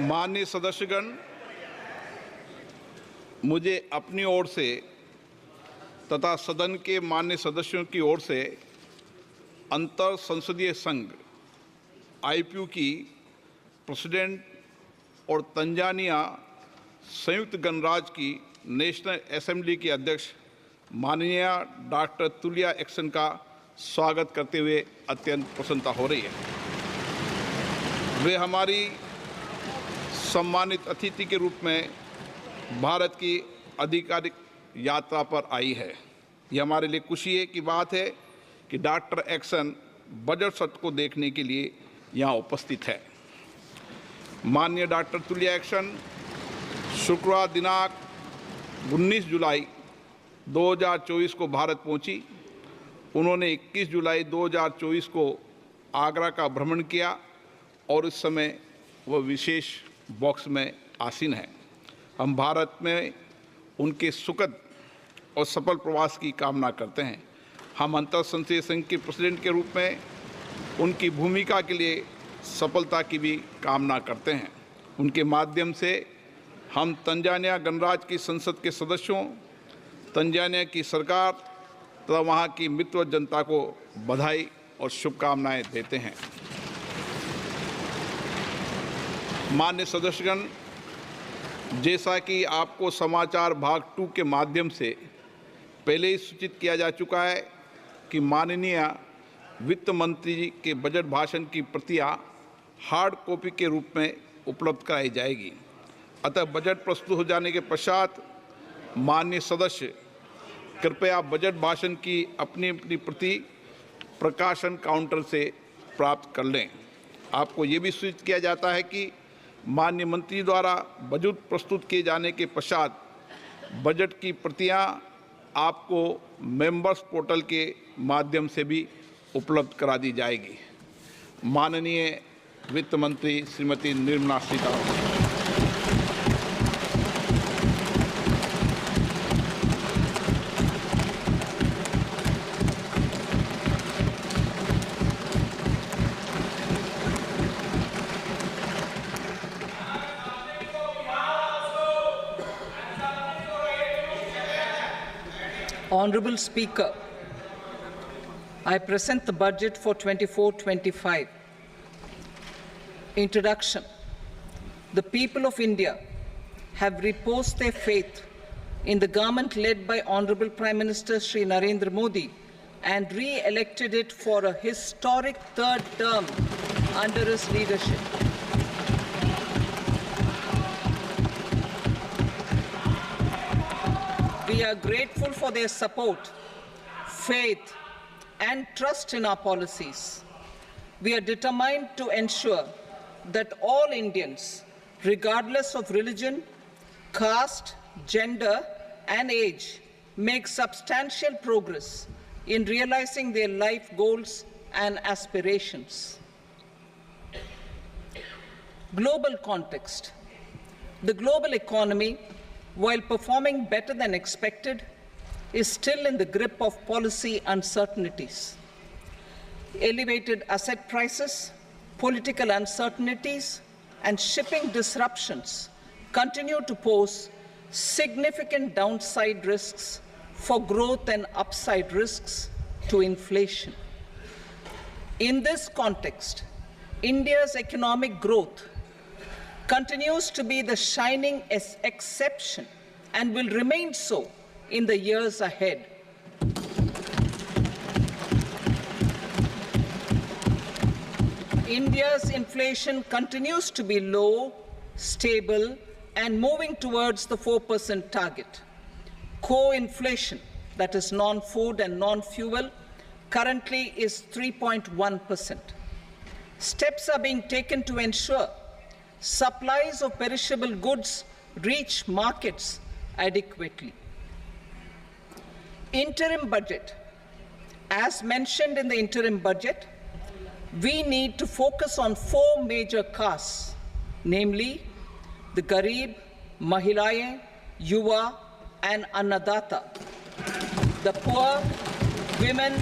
माननीय सदस्यगण, मुझे अपनी ओर से तथा सदन के माननीय सदस्यों की ओर से अंतर संसदीय संघ आईपीयू की प्रेसिडेंट और तंजानिया संयुक्त गणराज्य की नेशनल असेंबली की अध्यक्ष माननीय डॉक्टर तुलिया एक्सन का स्वागत करते हुए अत्यंत प्रसन्नता हो रही है। वे हमारी सम्मानित अतिथि के रूप में भारत की आधिकारिक यात्रा पर आई है। यह हमारे लिए खुशी की बात है कि डॉक्टर एक्सन बजट सत्र को देखने के लिए यहाँ उपस्थित है। माननीय डॉक्टर तुलिया एक्सन शुक्रवार दिनांक 19 जुलाई 2024 को भारत पहुंची। उन्होंने 21 जुलाई 2024 को आगरा का भ्रमण किया और इस समय वह विशेष बॉक्स में आसीन है। हम भारत में उनके सुखद और सफल प्रवास की कामना करते हैं। हम अंतर संसदीय संघ के प्रेसिडेंट के रूप में उनकी भूमिका के लिए सफलता की भी कामना करते हैं। उनके माध्यम से हम तंजानिया गणराज्य की संसद के सदस्यों, तंजानिया की सरकार तथा वहाँ की मित्र जनता को बधाई और शुभकामनाएं देते हैं। माननीय सदस्यगण, जैसा कि आपको समाचार भाग 2 के माध्यम से पहले ही सूचित किया जा चुका है कि माननीय वित्त मंत्री जी के बजट भाषण की प्रतियां हार्ड कॉपी के रूप में उपलब्ध कराई जाएगी। अतः बजट प्रस्तुत हो जाने के पश्चात माननीय सदस्य कृपया बजट भाषण की अपनी अपनी प्रति प्रकाशन काउंटर से प्राप्त कर लें। आपको ये भी सूचित किया जाता है कि माननीय मंत्री द्वारा बजट प्रस्तुत किए जाने के पश्चात बजट की प्रतियां आपको मेंबर्स पोर्टल के माध्यम से भी उपलब्ध करा दी जाएगी। माननीय वित्त मंत्री Shrimati Nirmala Sitharaman. Honorable Speaker, I present the budget for 24-25. Introduction. The people of India have reposed their faith in the government led by Honorable Prime Minister Shri Narendra Modi and re-elected it for a historic third term under his leadership. We are grateful for their support, faith, and trust in our policies. We are determined to ensure that all Indians, regardless of religion, caste, gender, and age, make substantial progress in realizing their life goals and aspirations. Global context. The global economy, while performing better than expected, is still in the grip of policy uncertainties. Elevated asset prices, political uncertainties, and shipping disruptions continue to pose significant downside risks for growth and upside risks to inflation. In this context, India's economic growth continues to be the shining exception and will remain so in the years ahead. India's inflation continues to be low, stable, and moving towards the 4% target. Core inflation, that is non-food and non-fuel, currently is 3.1%. Steps are being taken to ensure supplies of perishable goods reach markets adequately. Interim budget. As mentioned in the interim budget, we need to focus on 4 major castes, namely the Garib, Mahilaye, Yuva, and Annadata, the poor, women,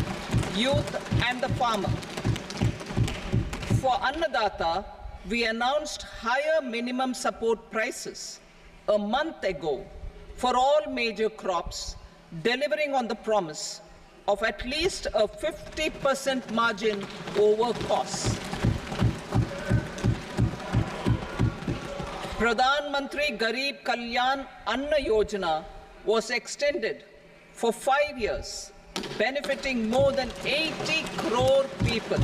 youth, and the farmer. For Annadata, we announced higher minimum support prices a month ago for all major crops, delivering on the promise of at least a 50% margin over costs. Pradhan Mantri Garib Kalyan Anna Yojana was extended for 5 years, benefiting more than 80 crore people.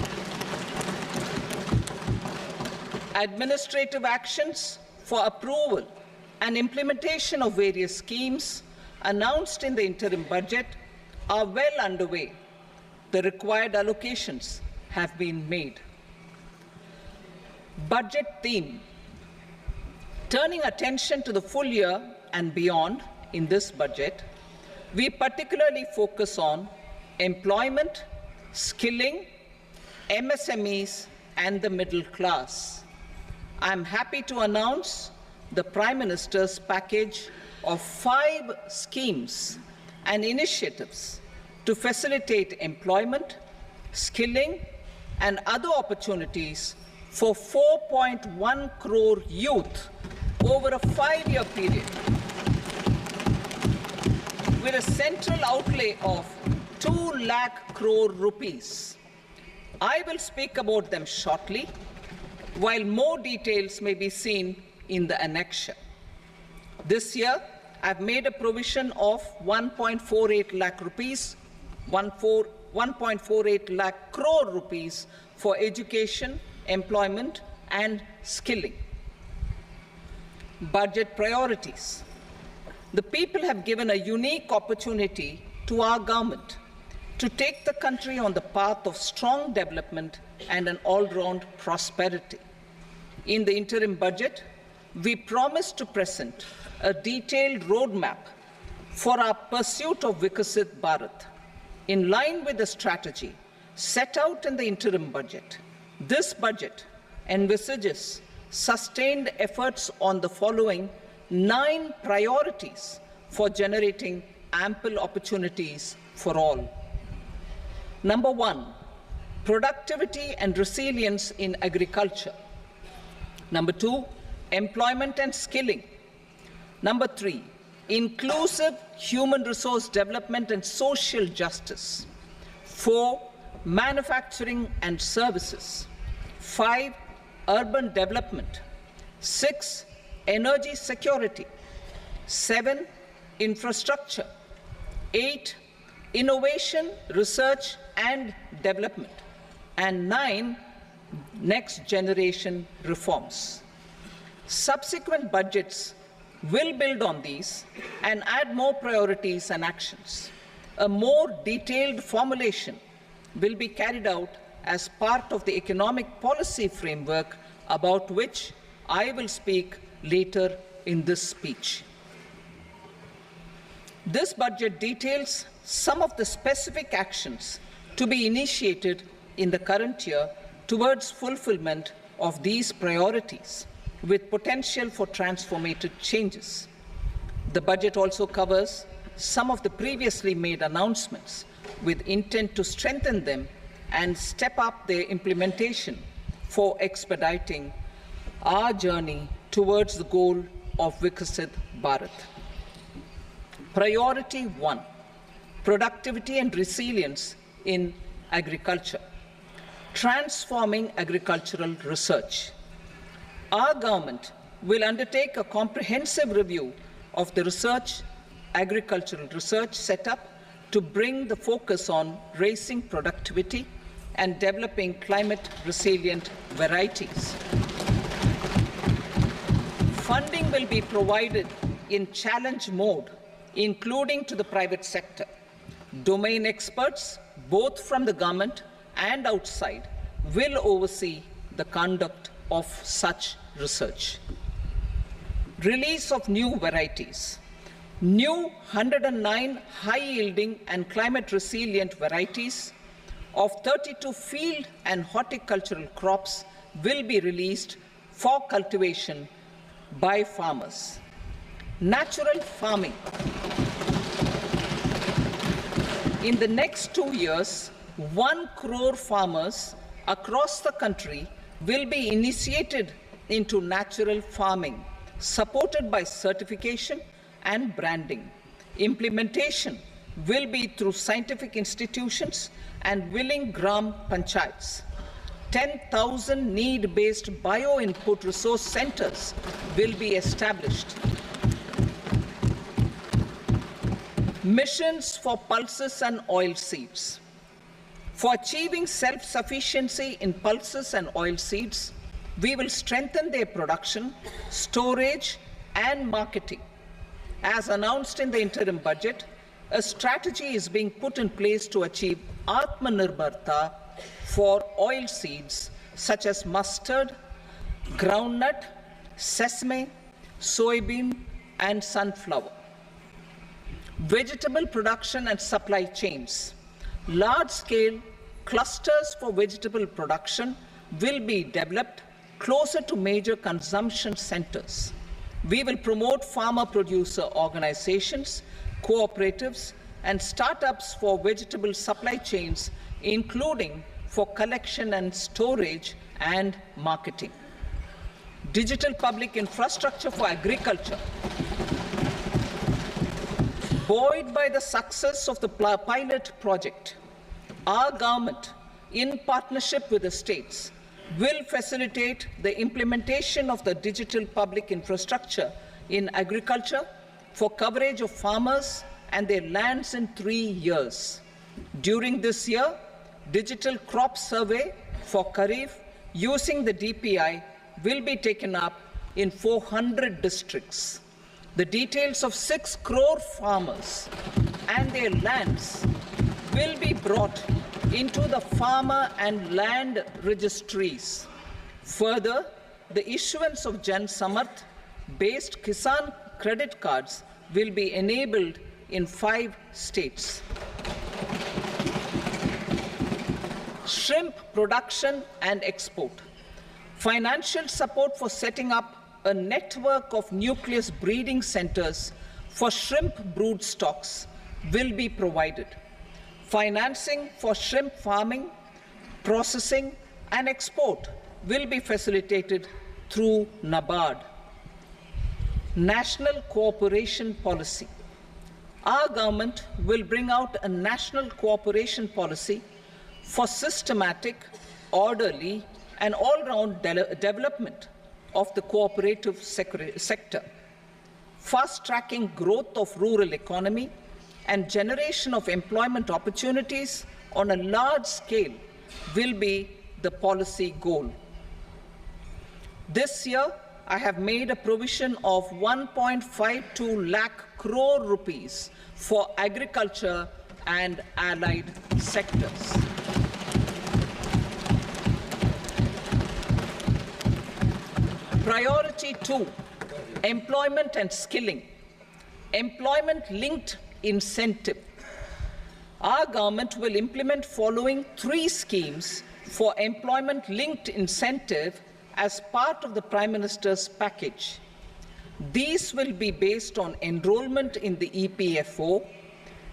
Administrative actions for approval and implementation of various schemes announced in the interim budget are well underway. The required allocations have been made. Budget theme. Turning attention to the full year and beyond in this budget, we particularly focus on employment, skilling, MSMEs, and the middle class. I am happy to announce the Prime Minister's package of 5 schemes and initiatives to facilitate employment, skilling, and other opportunities for 4.1 crore youth over a 5-year period, with a central outlay of 2 lakh crore rupees. I will speak about them shortly, while more details may be seen in the annexure. This year, I've made a provision of 1.48 lakh rupees, 1.48 lakh crore rupees for education, employment, and skilling. Budget priorities. The people have given a unique opportunity to our government to take the country on the path of strong development and an all-round prosperity. In the interim budget, we promise to present a detailed roadmap for our pursuit of Viksit Bharat. In line with the strategy set out in the interim budget, this budget envisages sustained efforts on the following 9 priorities for generating ample opportunities for all. Number 1, productivity and resilience in agriculture. Number 2, employment and skilling. Number 3, inclusive human resource development and social justice. 4, manufacturing and services. 5, urban development. 6, energy security. 7, infrastructure. 8, innovation, research and development. And 9, next generation reforms. Subsequent budgets will build on these and add more priorities and actions. A more detailed formulation will be carried out as part of the economic policy framework, about which I will speak later in this speech. This budget details some of the specific actions to be initiated in the current year towards fulfillment of these priorities, with potential for transformative changes. The budget also covers some of the previously made announcements, with intent to strengthen them and step up their implementation for expediting our journey towards the goal of Viksit Bharat. Priority 1, productivity and resilience in agriculture. Transforming agricultural research. Our government will undertake a comprehensive review of the agricultural research setup to bring the focus on raising productivity and developing climate-resilient varieties. Funding will be provided in challenge mode, including to the private sector. Domain experts, both from the government and outside, will oversee the conduct of such research. Release of new varieties. New 109 high-yielding and climate-resilient varieties of 32 field and horticultural crops will be released for cultivation by farmers. Natural farming. In the next 2 years, 1 crore farmers across the country will be initiated into natural farming, supported by certification and branding. Implementation will be through scientific institutions and willing gram panchayats. 10,000 need-based bio-input resource centers will be established. Missions for pulses and oilseeds. For achieving self-sufficiency in pulses and oilseeds, we will strengthen their production, storage, and marketing. As announced in the interim budget, a strategy is being put in place to achieve Atmanirbharta for oilseeds such as mustard, groundnut, sesame, soybean, and sunflower. Vegetable production and supply chains. Large-scale clusters for vegetable production will be developed closer to major consumption centers. We will promote farmer-producer organizations, cooperatives, and startups for vegetable supply chains, including for collection and storage and marketing. Digital public infrastructure for agriculture. Buoyed by the success of the pilot project, our government, in partnership with the states, will facilitate the implementation of the digital public infrastructure in agriculture for coverage of farmers and their lands in 3 years. During this year, digital crop survey for Kharif using the DPI will be taken up in 400 districts. The details of 6 crore farmers and their lands will be brought into the farmer and land registries. Further, the issuance of Jan Samarth-based Kisan credit cards will be enabled in 5 states. Shrimp production and export. Financial support for setting up a network of nucleus breeding centers for shrimp brood stocks will be provided. Financing for shrimp farming, processing, and export will be facilitated through NABARD. National cooperation policy. Our government will bring out a national cooperation policy for systematic, orderly, and all-round development of the cooperative sector, fast-tracking growth of rural economy and generation of employment opportunities on a large scale will be the policy goal. This year, I have made a provision of 1.52 lakh crore rupees for agriculture and allied sectors. Priority 2, employment and skilling. Employment-linked incentive. Our government will implement following 3 schemes for employment-linked incentive as part of the Prime Minister's package. These will be based on enrollment in the EPFO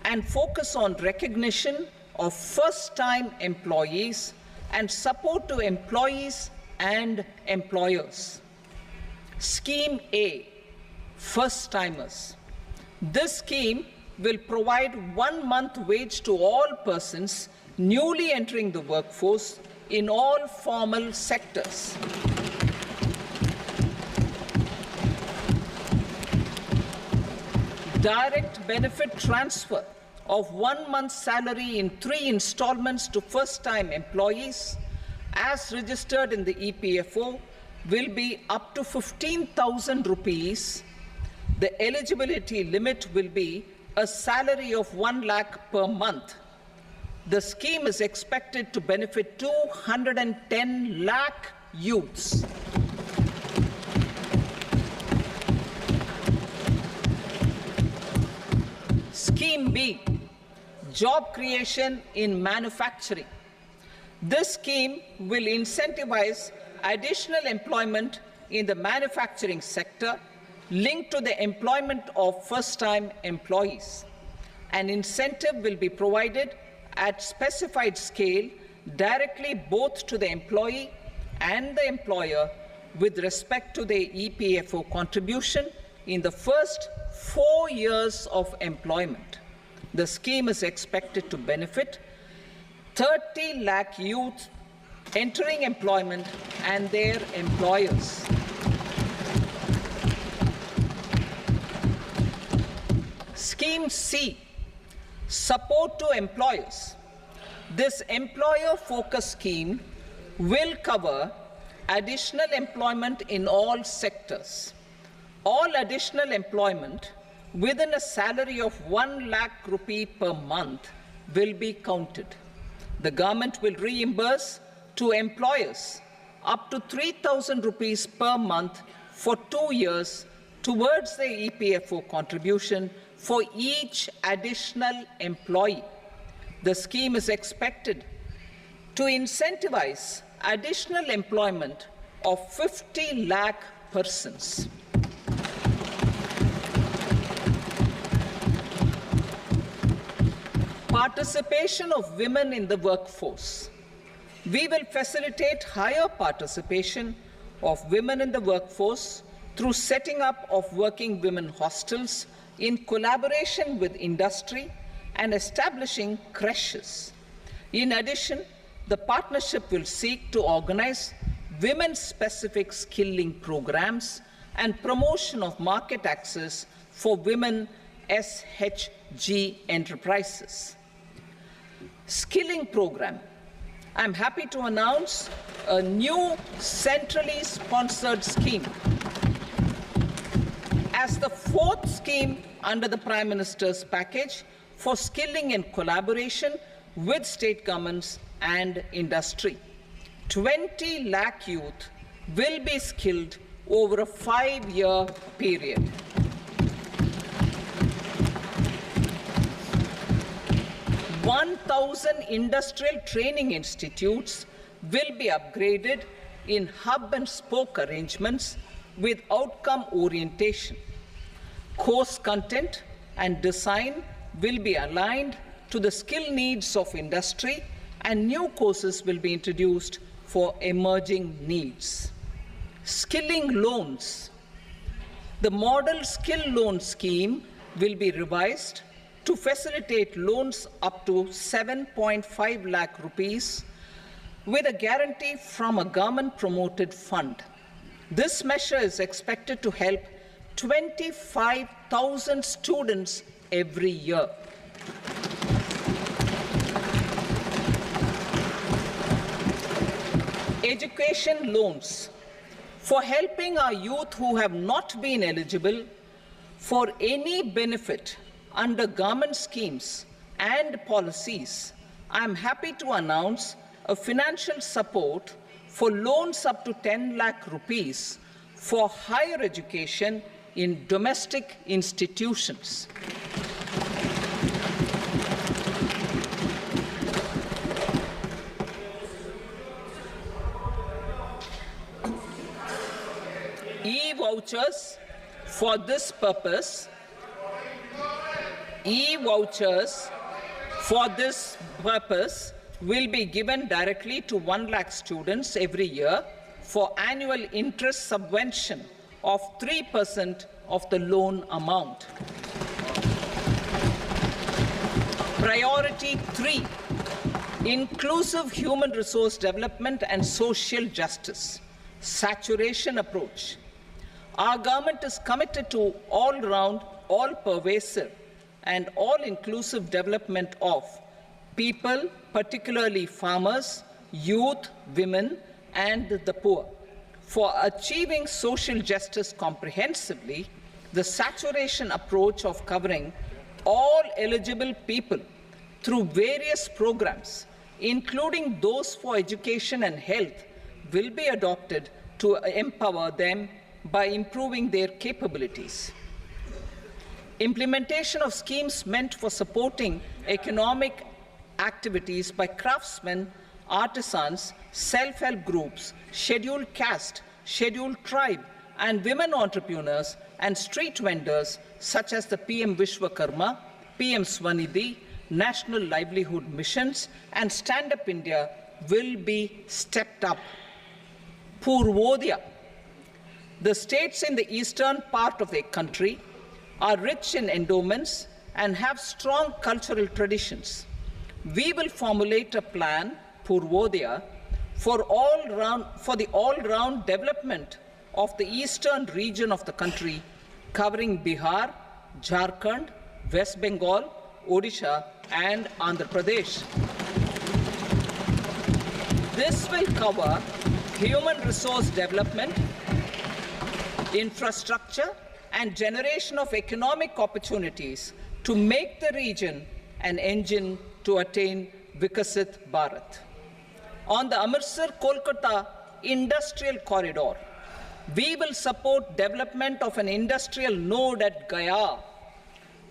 and focus on recognition of first-time employees and support to employees and employers. Scheme A, first-timers. This scheme will provide 1 month wage to all persons newly entering the workforce in all formal sectors. Direct benefit transfer of 1 month's salary in 3 installments to first-time employees as registered in the EPFO will be up to 15,000 rupees. The eligibility limit will be a salary of 1 lakh per month. The scheme is expected to benefit 210 lakh youths. Scheme B, job creation in manufacturing. This scheme will incentivize additional employment in the manufacturing sector linked to the employment of first-time employees. An incentive will be provided at specified scale directly both to the employee and the employer with respect to their EPFO contribution in the first 4 years of employment. The scheme is expected to benefit 30 lakh youth entering employment and their employers. Scheme C, support to employers. This employer-focused scheme will cover additional employment in all sectors. All additional employment within a salary of 1 lakh rupee per month will be counted. The government will reimburse to employers up to 3,000 rupees per month for 2 years towards the EPFO contribution for each additional employee. The scheme is expected to incentivize additional employment of 50 lakh persons. Participation of women in the workforce. We will facilitate higher participation of women in the workforce through setting up of working women hostels in collaboration with industry and establishing creches. In addition, the partnership will seek to organize women-specific skilling programs and promotion of market access for women SHG enterprises. Skilling program. I'm happy to announce a new centrally sponsored scheme as the fourth scheme under the Prime Minister's package for skilling in collaboration with state governments and industry. 20 lakh youth will be skilled over a 5-year period. "1,000 industrial training institutes will be upgraded in hub and spoke arrangements with outcome orientation. Course content and design will be aligned to the skill needs of industry, and new courses will be introduced for emerging needs." Skilling loans. The model skill loan scheme will be revised to facilitate loans up to 7.5 lakh rupees with a guarantee from a government-promoted fund. This measure is expected to help 25,000 students every year. Education loans. For helping our youth who have not been eligible for any benefit under government schemes and policies, I am happy to announce a financial support for loans up to 10 lakh rupees for higher education in domestic institutions. E-vouchers for this purpose. E-vouchers for this purpose will be given directly to 1 lakh students every year for annual interest subvention of 3% of the loan amount. Priority 3, inclusive human resource development and social justice. Saturation approach. Our government is committed to all-round, all-pervasive and all-inclusive development of people, particularly farmers, youth, women, and the poor. For achieving social justice comprehensively, the saturation approach of covering all eligible people through various programs, including those for education and health, will be adopted to empower them by improving their capabilities. Implementation of schemes meant for supporting economic activities by craftsmen, artisans, self-help groups, scheduled caste, scheduled tribe, and women entrepreneurs and street vendors such as the PM Vishwakarma, PM Swanidhi, National Livelihood Missions, and Stand Up India will be stepped up. Purvodaya. The states in the eastern part of the country are rich in endowments and have strong cultural traditions. We will formulate a plan, Purvodaya, for the all-round development of the eastern region of the country, covering Bihar, Jharkhand, West Bengal, Odisha, and Andhra Pradesh. This will cover human resource development, infrastructure, and generation of economic opportunities to make the region an engine to attain Vikasit Bharat. On the Amritsar-Kolkata Industrial Corridor, we will support development of an industrial node at Gaya.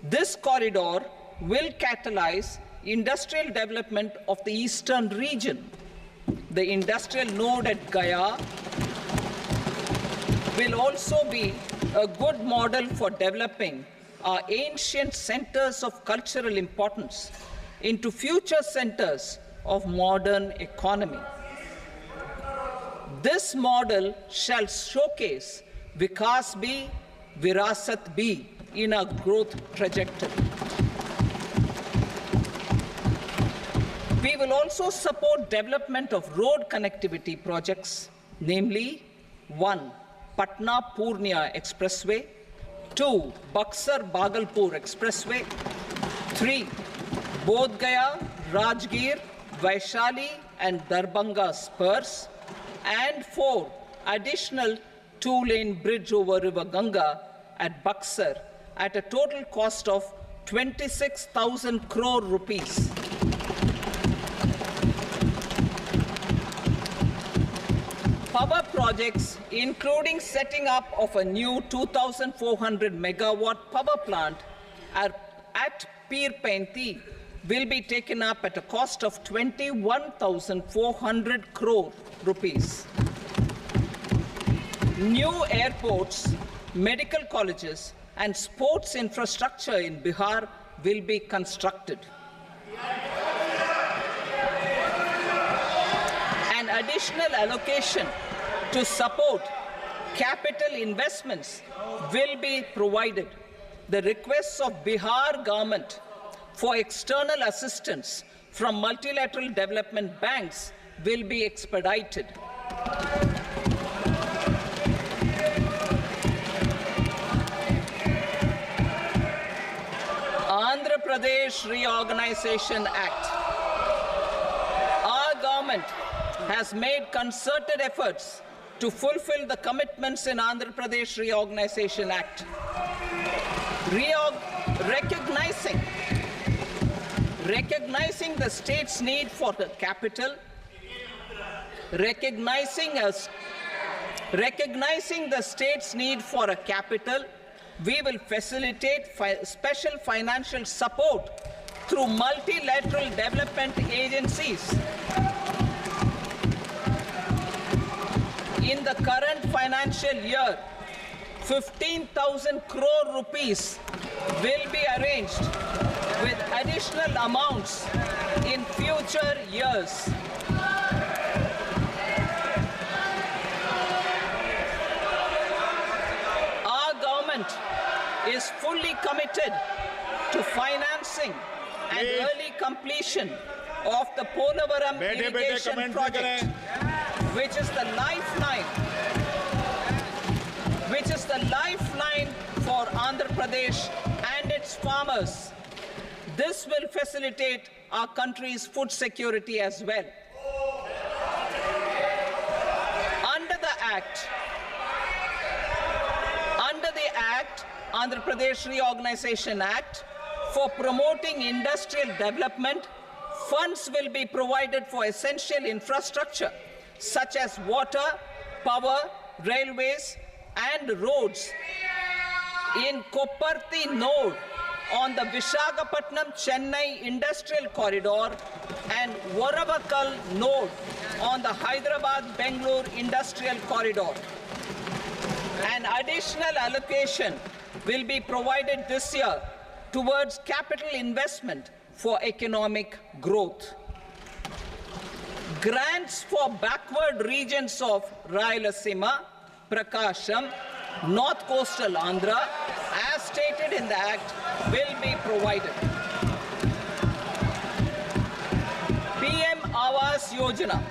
This corridor will catalyze industrial development of the eastern region. The industrial node at Gaya will also be a good model for developing our ancient centers of cultural importance into future centers of modern economy. This model shall showcase Vikas B, Virasat B in a growth trajectory. We will also support development of road connectivity projects, namely 1. Patna-Purnia Expressway, 2. Buxar-Bhagalpur Expressway, 3. Bodh Gaya, Rajgir, Vaishali and Darbhanga spurs, and 4. Additional 2-lane bridge over River Ganga at Buxar at a total cost of 26,000 crore rupees. Power projects, including setting up of a new 2,400 megawatt power plant at Pir Painti, will be taken up at a cost of 21,400 crore rupees. New airports, medical colleges, and sports infrastructure in Bihar will be constructed. An additional allocation to support capital investments will be provided. The requests of Bihar government for external assistance from multilateral development banks will be expedited. Andhra Pradesh Reorganization Act. Our government has made concerted efforts to fulfill the commitments in Andhra Pradesh Reorganization Act. Recognizing the state's need for the capital, recognizing the state's need for a capital, we will facilitate special financial support through multilateral development agencies. In the current financial year, 15,000 crore rupees will be arranged with additional amounts in future years. Our government is fully committed to financing and early completion of the Polavaram irrigation project, which is the lifeline for Andhra Pradesh and its farmers. This will facilitate our country's food security as well. Under the Andhra Pradesh Reorganization Act, for promoting industrial development, funds will be provided for essential infrastructure such as water, power, railways, and roads. In Kopparthi node on the Visakhapatnam-Chennai Industrial Corridor and Varavakal node on the Hyderabad-Bangalore Industrial Corridor. An additional allocation will be provided this year towards capital investment for economic growth. Grants for backward regions of Rayalaseema, Prakasham, North Coastal Andhra, as stated in the Act, will be provided. PM Awas Yojana.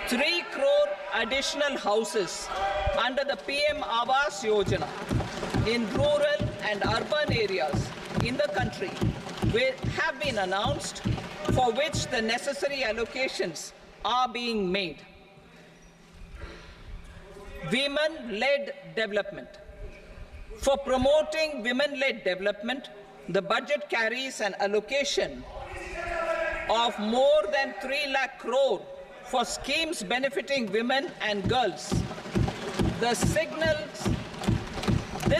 3 crore additional houses under the PM Awas Yojana in rural and urban areas in the country have been announced, for which the necessary allocations are being made. Women-led development. For promoting women-led development, the budget carries an allocation of more than 3 lakh crore for schemes benefiting women and girls. This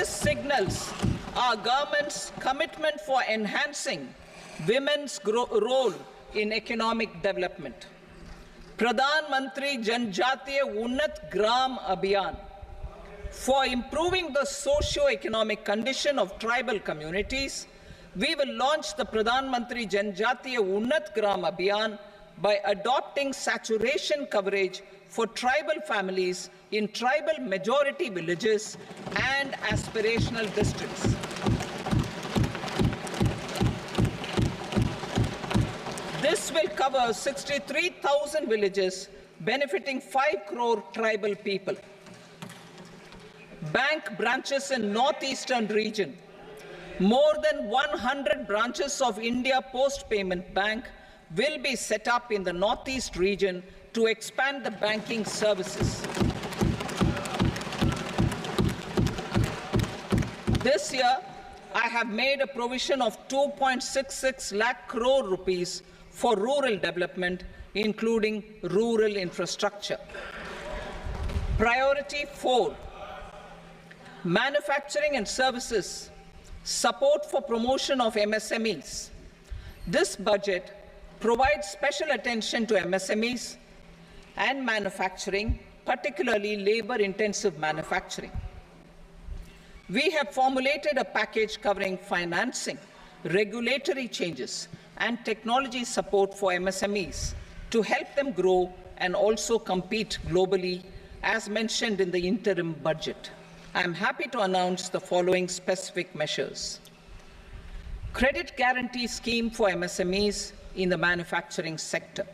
signals our government's commitment for enhancing women's role in economic development. Pradhan Mantri Janjatiya Unnat Gram Abhiyan. For improving the socio-economic condition of tribal communities, we will launch the Pradhan Mantri Janjatiya Unnat Gram Abhiyan by adopting saturation coverage for tribal families in tribal majority villages and aspirational districts. This will cover 63,000 villages, benefiting 5 crore tribal people. Bank branches in northeastern region. More than 100 branches of India Post Payment Bank will be set up in the northeast region to expand the banking services. This year, I have made a provision of 2.66 lakh crore rupees for rural development, including rural infrastructure. Priority 4, manufacturing and services, support for promotion of MSMEs. This budget provides special attention to MSMEs and manufacturing, particularly labor-intensive manufacturing. We have formulated a package covering financing, regulatory changes, and technology support for MSMEs to help them grow and also compete globally, as mentioned in the interim budget. I am happy to announce the following specific measures. Credit guarantee scheme for MSMEs in the manufacturing sector.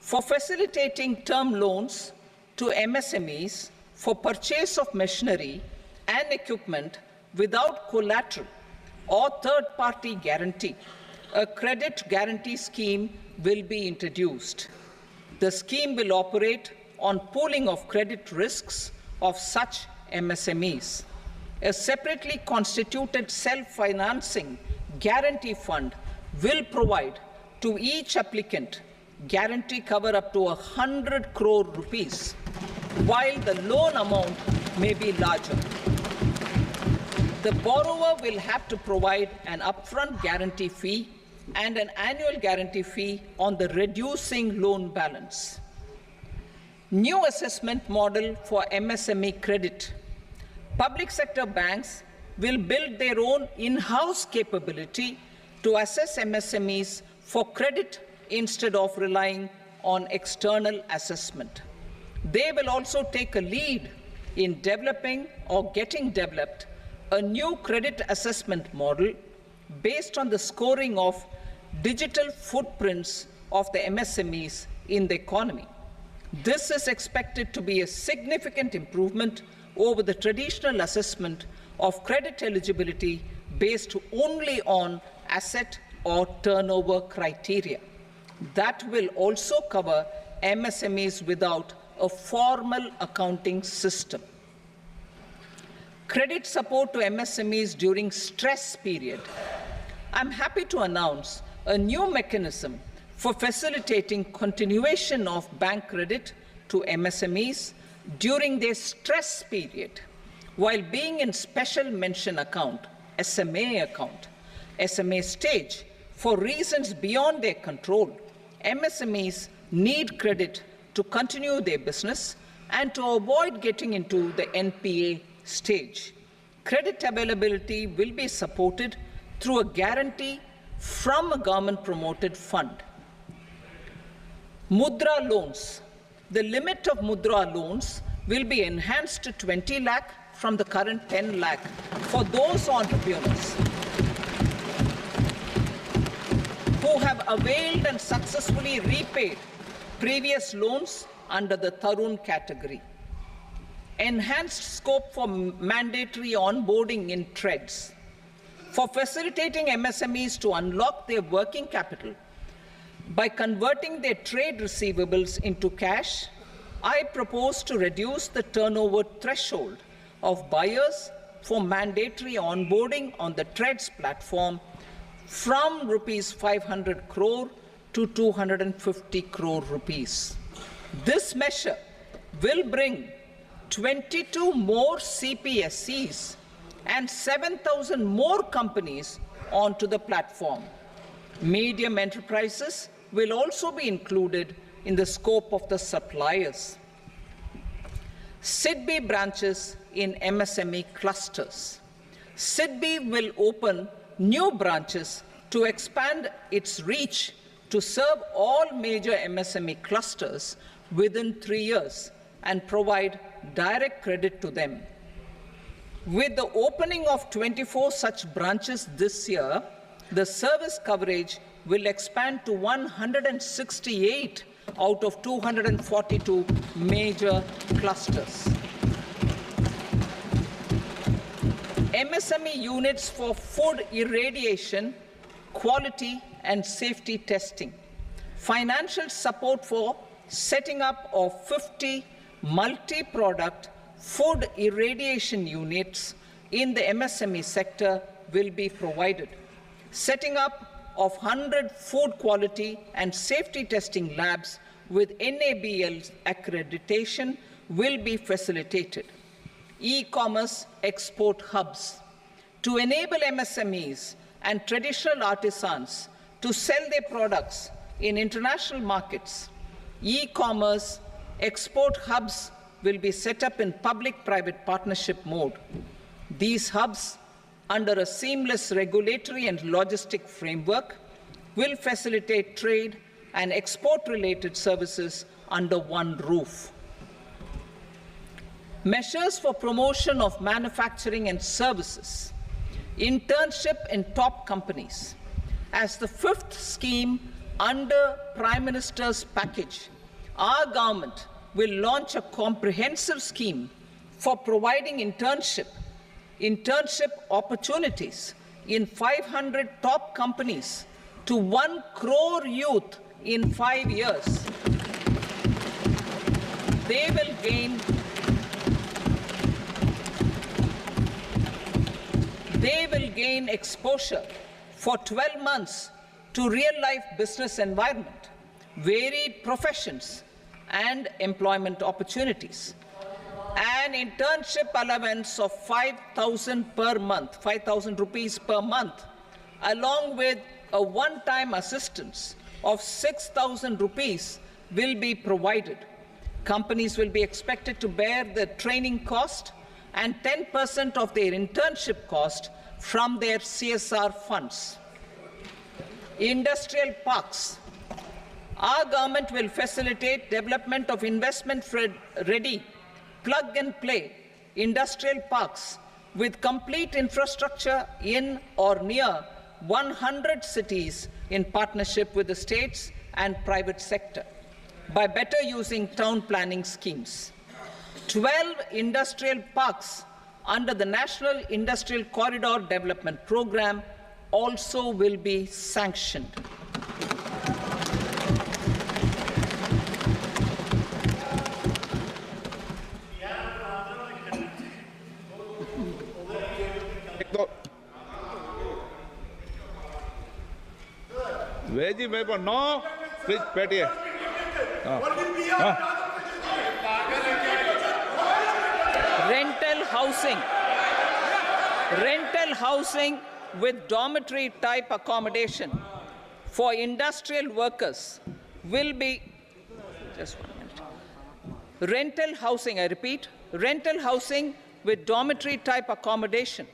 For facilitating term loans to MSMEs for purchase of machinery and equipment without collateral or third-party guarantee, a credit guarantee scheme will be introduced. The scheme will operate on pooling of credit risks of such MSMEs. A separately constituted self-financing guarantee fund will provide to each applicant guarantee cover up to 100 crore rupees, while the loan amount may be larger. The borrower will have to provide an upfront guarantee fee and an annual guarantee fee on the reducing loan balance. New assessment model for MSME credit. Public sector banks will build their own in-house capability to assess MSMEs for credit instead of relying on external assessment. They will also take a lead in developing or getting developed a new credit assessment model based on the scoring of digital footprints of the MSMEs in the economy. This is expected to be a significant improvement over the traditional assessment of credit eligibility based only on asset or turnover criteria. That will also cover MSMEs without a formal accounting system. Credit support to MSMEs during stress period. I'm happy to announce a new mechanism for facilitating continuation of bank credit to MSMEs during their stress period while being in special mention account, SMA stage, for reasons beyond their control. MSMEs need credit to continue their business and to avoid getting into the NPA stage. Credit availability will be supported through a guarantee from a government-promoted fund. Mudra loans. The limit of Mudra loans will be enhanced to 20 lakh from the current 10 lakh for those entrepreneurs who have availed and successfully repaid previous loans under the Tarun category. Enhanced scope for mandatory onboarding in trades. For facilitating MSMEs to unlock their working capital by converting their trade receivables into cash, I propose to reduce the turnover threshold of buyers for mandatory onboarding on the trades platform from rupees 500 crore to 250 crore rupees. This measure will bring 22 more CPSCs and 7,000 more companies onto the platform. Medium enterprises will also be included in the scope of the suppliers. SIDBI branches in MSME clusters. SIDBI will open new branches to expand its reach to serve all major MSME clusters within 3 years and provide direct credit to them. With the opening of 24 such branches this year, the service coverage will expand to 168 out of 242 major clusters. MSME units for food irradiation, quality and safety testing. Financial support for setting up of 50 multi-product food irradiation units in the MSME sector will be provided. Setting up of 100 food quality and safety testing labs with NABL accreditation will be facilitated. E-commerce export hubs. To enable MSMEs and traditional artisans to sell their products in international markets, e-commerce export hubs will be set up in public-private partnership mode. These hubs, under a seamless regulatory and logistic framework, will facilitate trade and export-related services under one roof. Measures for promotion of manufacturing and services. Internship in top companies. As the fifth scheme under Prime Minister's package, our government will launch a comprehensive scheme for providing internship opportunities in 500 top companies to 1 crore youth in 5 years. They will gain exposure for 12 months to real-life business environment, varied professions, and employment opportunities. An internship allowance of 5,000 per month, 5,000 rupees per month, along with a one-time assistance of 6,000 rupees will be provided. Companies will be expected to bear the training cost and 10% of their internship cost from their CSR funds. Industrial parks. Our government will facilitate development of investment-ready, plug-and-play industrial parks with complete infrastructure in or near 100 cities in partnership with the states and private sector by better using town planning schemes. 12 industrial parks under the National Industrial Corridor Development Program also will be sanctioned. Veji paper, no. Please, Petier. Rental housing with dormitory type accommodation for industrial workers will be, just 1 minute. Rental housing, I repeat, rental housing with dormitory type accommodation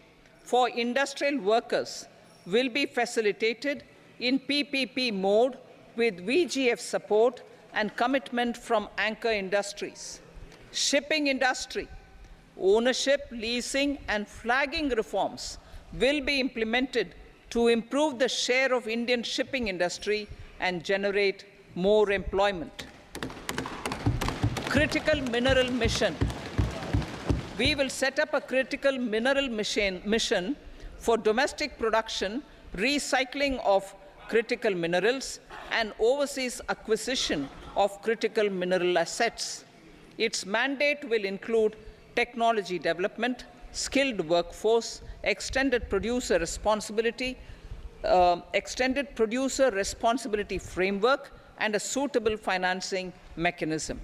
for industrial workers will be facilitated in PPP mode with VGF support and commitment from anchor industries. Shipping industry, ownership, leasing, and flagging reforms will be implemented to improve the share of Indian shipping industry and generate more employment. Critical mineral mission. We will set up a critical mineral mission for domestic production, recycling of critical minerals, and overseas acquisition of critical mineral assets. Its mandate will include technology development, skilled workforce, extended producer responsibility framework, and a suitable financing mechanism.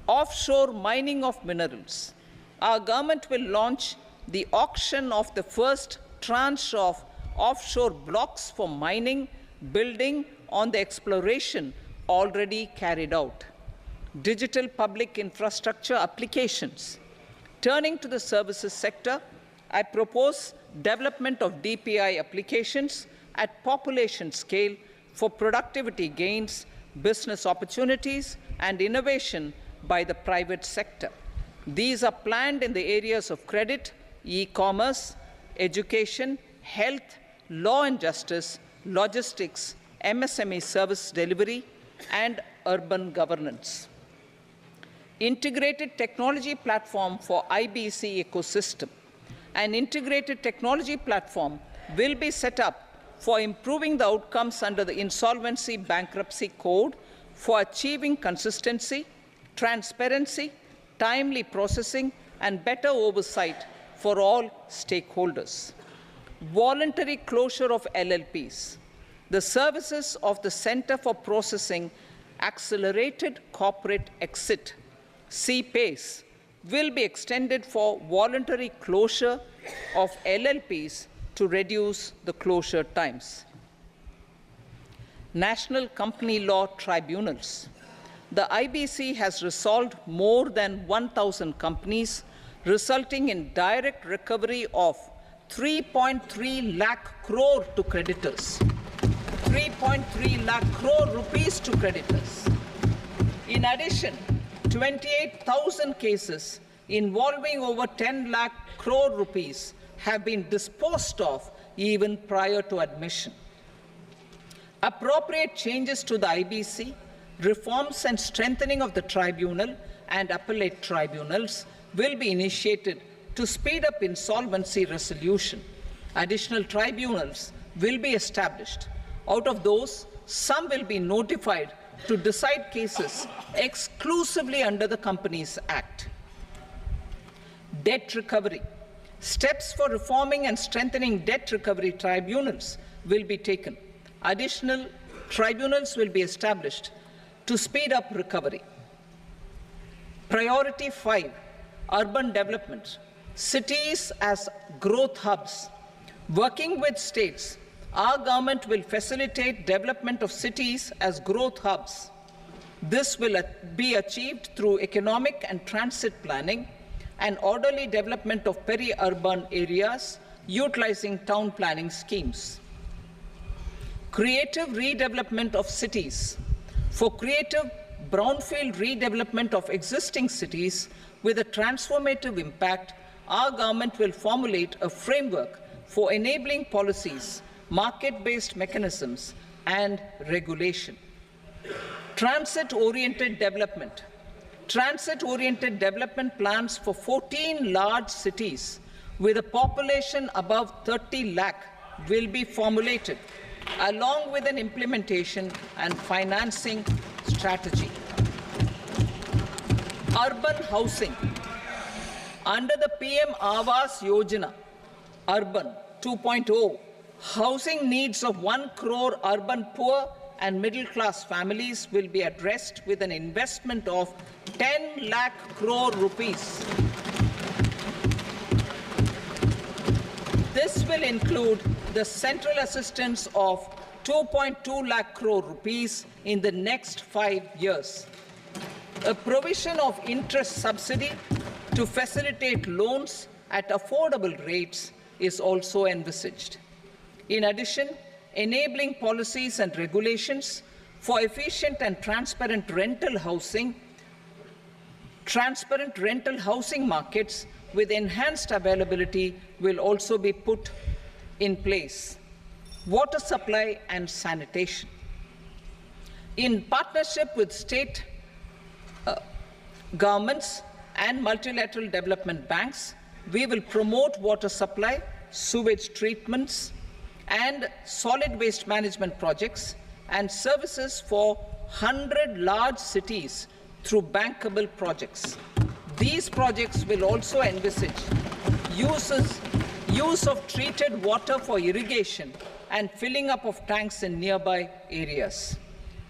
Offshore mining of minerals. Our government will launch the auction of the first tranche of offshore blocks for mining, building on the exploration already carried out. Digital public infrastructure applications. Turning to the services sector, I propose development of DPI applications at population scale for productivity gains, business opportunities, and innovation by the private sector. These are planned in the areas of credit, e-commerce, education, health, law and justice, logistics, MSME service delivery, and urban governance. Integrated technology platform for IBC ecosystem. An integrated technology platform will be set up for improving the outcomes under the Insolvency Bankruptcy Code for achieving consistency, transparency, timely processing, and better oversight for all stakeholders. Voluntary closure of LLPs. The services of the Center for Processing Accelerated Corporate Exit, CPACE, will be extended for voluntary closure of LLPs to reduce the closure times. National Company Law Tribunals. The IBC has resolved more than 1,000 companies, resulting in direct recovery of 3.3 lakh crore to creditors. 3.3 lakh crore rupees to creditors. In addition, 28,000 cases involving over 10 lakh crore rupees have been disposed of even prior to admission. Appropriate changes to the IBC, reforms and strengthening of the tribunal and appellate tribunals will be initiated to speed up insolvency resolution. Additional tribunals will be established. Out of those, some will be notified to decide cases exclusively under the Companies Act. Debt recovery. Steps for reforming and strengthening debt recovery tribunals will be taken. Additional tribunals will be established to speed up recovery. Priority 5, urban development. Cities as growth hubs. Working with states, our government will facilitate development of cities as growth hubs. This will be achieved through economic and transit planning and orderly development of peri-urban areas utilizing town planning schemes. Creative redevelopment of cities. For creative brownfield redevelopment of existing cities with a transformative impact, our government will formulate a framework for enabling policies, market-based mechanisms, and regulation. Transit-oriented development. Transit-oriented development plans for 14 large cities with a population above 30 lakh will be formulated, along with an implementation and financing strategy. Urban housing. Under the PM Awas Yojana, Urban 2.0, housing needs of 1 crore urban poor and middle-class families will be addressed with an investment of 10 lakh crore rupees. This will include the central assistance of 2.2 lakh crore rupees in the next 5 years. A provision of interest subsidy to facilitate loans at affordable rates is also envisaged. In addition, enabling policies and regulations for efficient and transparent rental housing markets with enhanced availability will also be put in place. Water supply and sanitation. In partnership with state governments and multilateral development banks, we will promote water supply, sewage treatments, and solid waste management projects and services for 100 large cities through bankable projects. These projects will also envisage use of treated water for irrigation and filling up of tanks in nearby areas.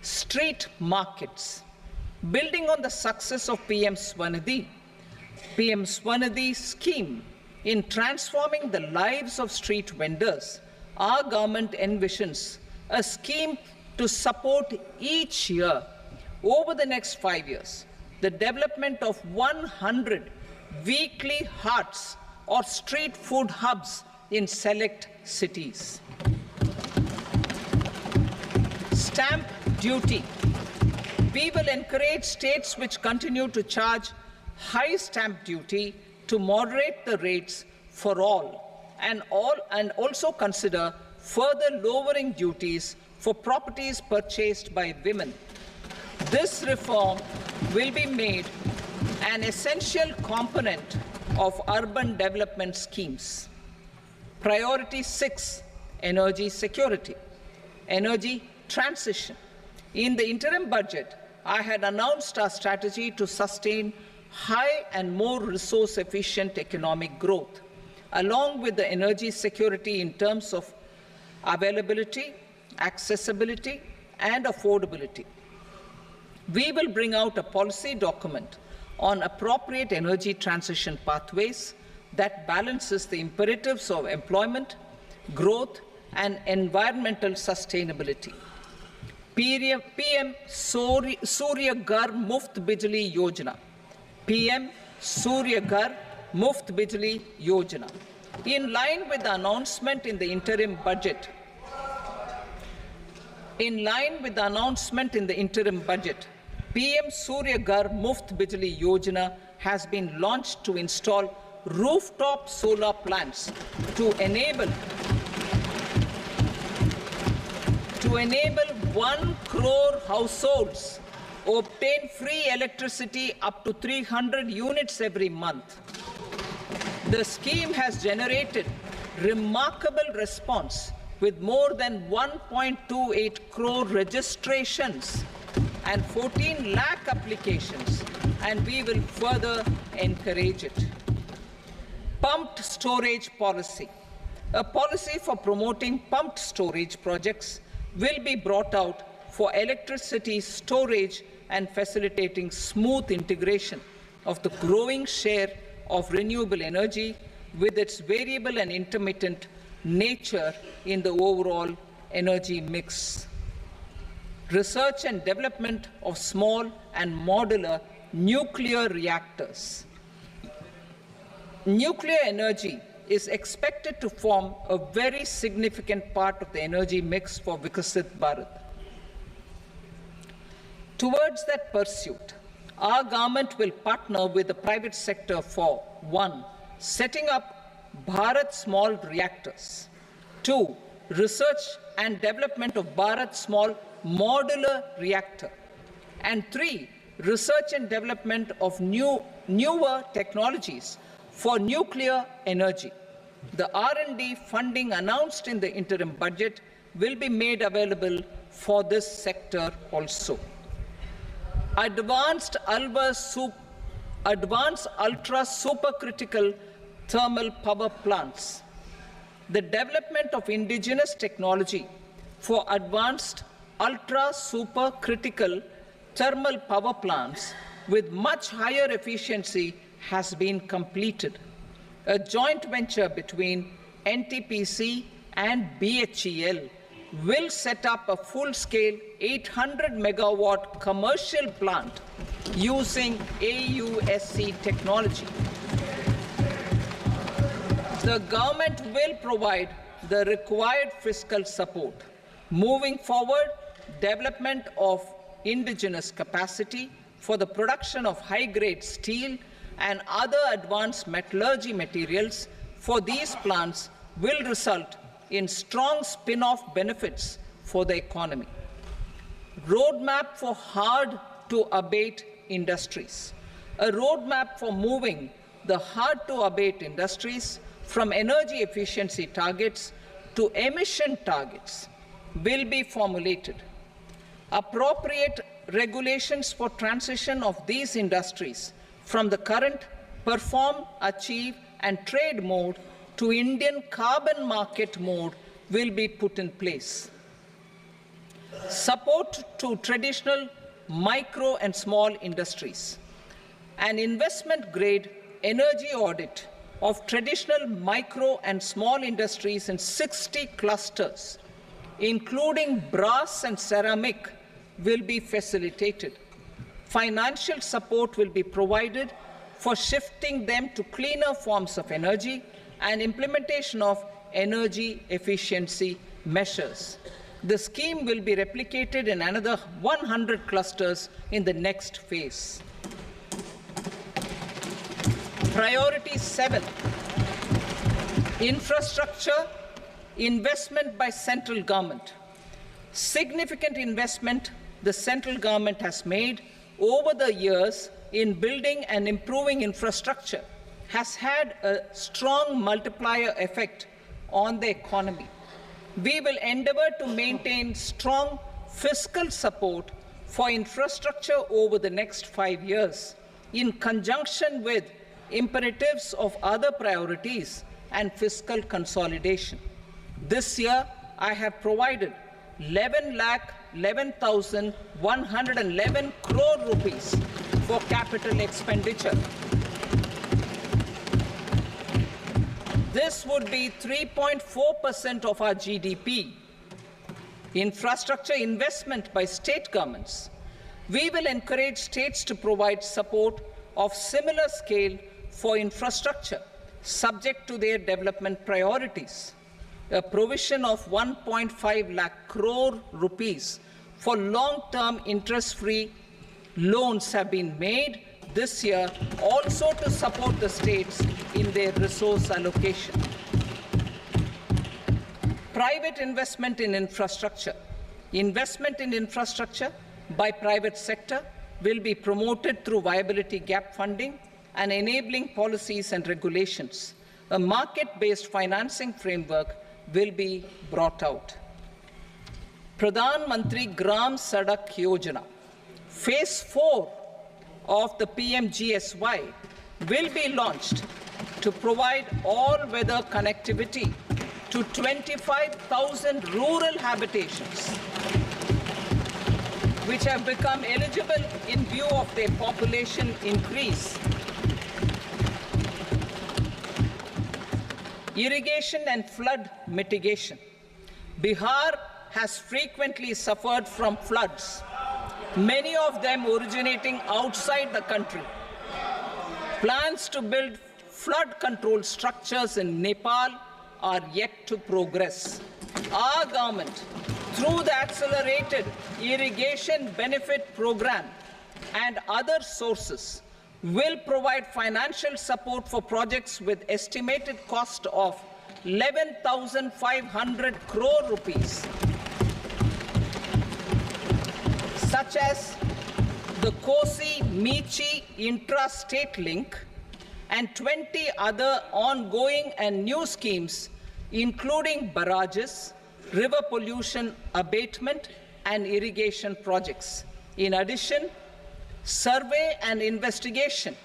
Street markets. Building on the success of PM Swanidhi scheme in transforming the lives of street vendors, our government envisions a scheme to support each year, over the next 5 years, the development of 100 weekly hearts or street food hubs in select cities. Stamp duty. We will encourage states which continue to charge high stamp duty to moderate the rates for all and also consider further lowering duties for properties purchased by women. This reform will be made an essential component of urban development schemes. Priority 6, energy security, energy transition. In the interim budget, I had announced our strategy to sustain high and more resource-efficient economic growth, along with the energy security in terms of availability, accessibility, and affordability. We will bring out a policy document on appropriate energy transition pathways that balances the imperatives of employment, growth, and environmental sustainability. PM Surya Ghar Muft Bijli Yojana. PM Surya Ghar Muft Bijli Yojana. In line with the announcement in the interim budget, PM Surya Ghar Muft Bijli Yojana has been launched to install rooftop solar plants to enable 1 crore households obtain free electricity up to 300 units every month. The scheme has generated remarkable response with more than 1.28 crore registrations and 14 lakh applications, and we will further encourage it. Pumped storage policy. A policy for promoting pumped storage projects will be brought out for electricity storage and facilitating smooth integration of the growing share of renewable energy with its variable and intermittent nature in the overall energy mix. Research and development of small and modular nuclear reactors. Nuclear energy is expected to form a very significant part of the energy mix for Viksit Bharat. Towards that pursuit, our government will partner with the private sector for 1. Setting up Bharat Small Reactors, 2. Research and development of Bharat Small Modular Reactor, and 3. Research and development of newer technologies for nuclear energy. The R&D funding announced in the interim budget will be made available for this sector also. Advanced ultra supercritical thermal power plants. The development of indigenous technology for advanced ultra supercritical thermal power plants with much higher efficiency has been completed. A joint venture between NTPC and BHEL will set up a full-scale 800 megawatt commercial plant using AUSC technology. The government will provide the required fiscal support Moving forward, development of indigenous capacity for the production of high-grade steel and other advanced metallurgy materials for these plants will result in strong spin-off benefits for the economy. Roadmap for hard-to-abate industries. A roadmap for moving the hard-to-abate industries from energy efficiency targets to emission targets will be formulated. Appropriate regulations for transition of these industries from the current perform, achieve, and trade mode to Indian carbon market mode will be put in place. Support to traditional micro and small industries. An investment-grade energy audit of traditional micro and small industries in 60 clusters, including brass and ceramic, will be facilitated. Financial support will be provided for shifting them to cleaner forms of energy and implementation of energy efficiency measures. The scheme will be replicated in another 100 clusters in the next phase. Priority 7, infrastructure investment by central government. Significant investment the central government has made over the years in building and improving infrastructure has had a strong multiplier effect on the economy. We will endeavor to maintain strong fiscal support for infrastructure over the next 5 years in conjunction with imperatives of other priorities and fiscal consolidation. This year, I have provided 11,11,111 crore rupees for capital expenditure. This would be 3.4% of our GDP. Infrastructure investment by state governments. We will encourage states to provide support of similar scale for infrastructure, subject to their development priorities. A provision of 1.5 lakh crore rupees for long-term interest-free loans have been made this year also to support the states in their resource allocation. Private investment in infrastructure. Investment in infrastructure by private sector will be promoted through viability gap funding and enabling policies and regulations. A market-based financing framework will be brought out. Pradhan Mantri Gram Sadak Yojana. Phase 4 of the PMGSY will be launched to provide all-weather connectivity to 25,000 rural habitations, which have become eligible in view of their population increase. Irrigation and flood mitigation. Bihar has frequently suffered from floods, many of them originating outside the country. Plans to build flood control structures in Nepal are yet to progress. Our government, through the Accelerated Irrigation Benefit Program and other sources, will provide financial support for projects with estimated cost of 11,500 crore rupees, such as the Kosi-Michi intra-state link and 20 other ongoing and new schemes, including barrages, river pollution abatement, and irrigation projects. In addition, survey and investigation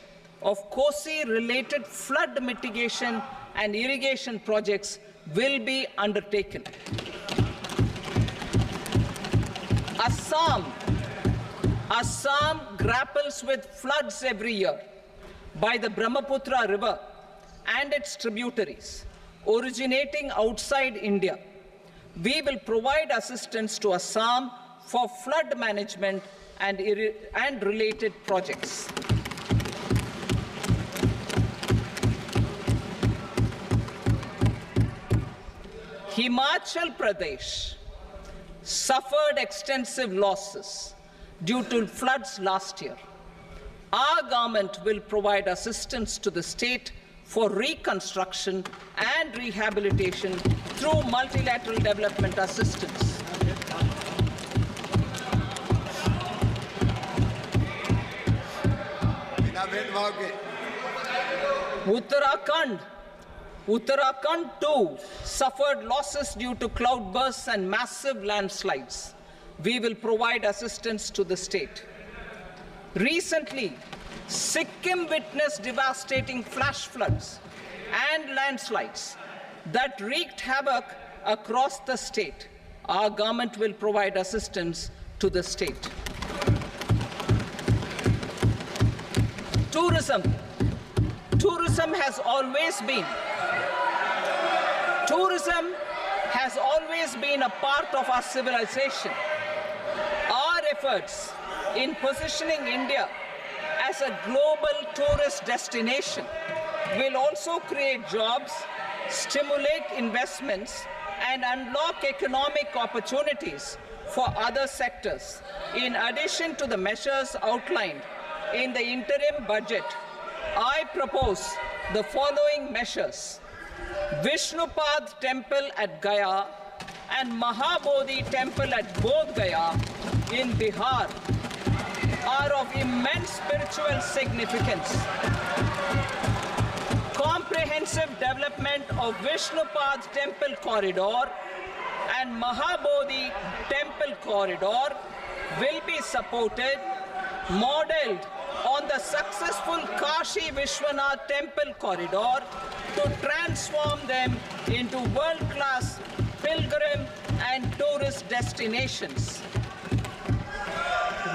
of Kosi-related flood mitigation and irrigation projects will be undertaken. Assam grapples with floods every year by the Brahmaputra River and its tributaries originating outside India. We will provide assistance to Assam for flood management and related projects. Himachal Pradesh. suffered extensive losses due to floods last year. Our government will provide assistance to the state for reconstruction and rehabilitation through multilateral development assistance. Uttarakhand too suffered losses due to cloudbursts and massive landslides. We will provide assistance to the state. Recently, Sikkim witnessed devastating flash floods and landslides that wreaked havoc across the state. Our government will provide assistance to the state. Tourism. Tourism has always been a part of our civilization. Our efforts in positioning India as a global tourist destination will also create jobs, stimulate investments, and unlock economic opportunities for other sectors. In addition to the measures outlined in the interim budget, I propose the following measures. Vishnupad Temple at Gaya and Mahabodhi Temple at Bodh Gaya in Bihar are of immense spiritual significance. Comprehensive development of Vishnupad Temple corridor and Mahabodhi Temple corridor will be supported, modeled on the successful Kashi Vishwanath Temple corridor to transform them into world-class pilgrim and tourist destinations.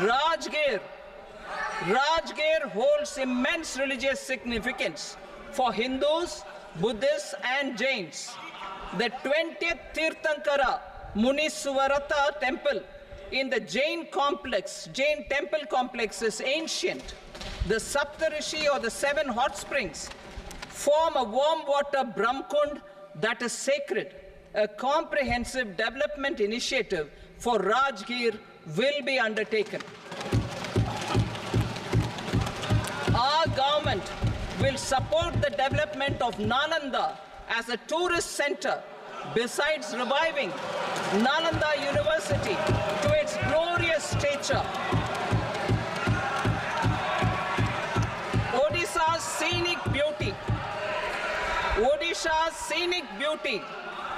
Rajgir holds immense religious significance for Hindus, Buddhists, and Jains. The 20th Theekkathir Muniswarata temple in the Jain temple complex is ancient. The Saptarishi, or the 7 hot springs, form a warm water Brahmkund that is sacred. A comprehensive development initiative for Rajgir will be undertaken. Our government will support the development of Nalanda as a tourist center, besides reviving Nalanda University to its glorious stature. Odisha's scenic beauty,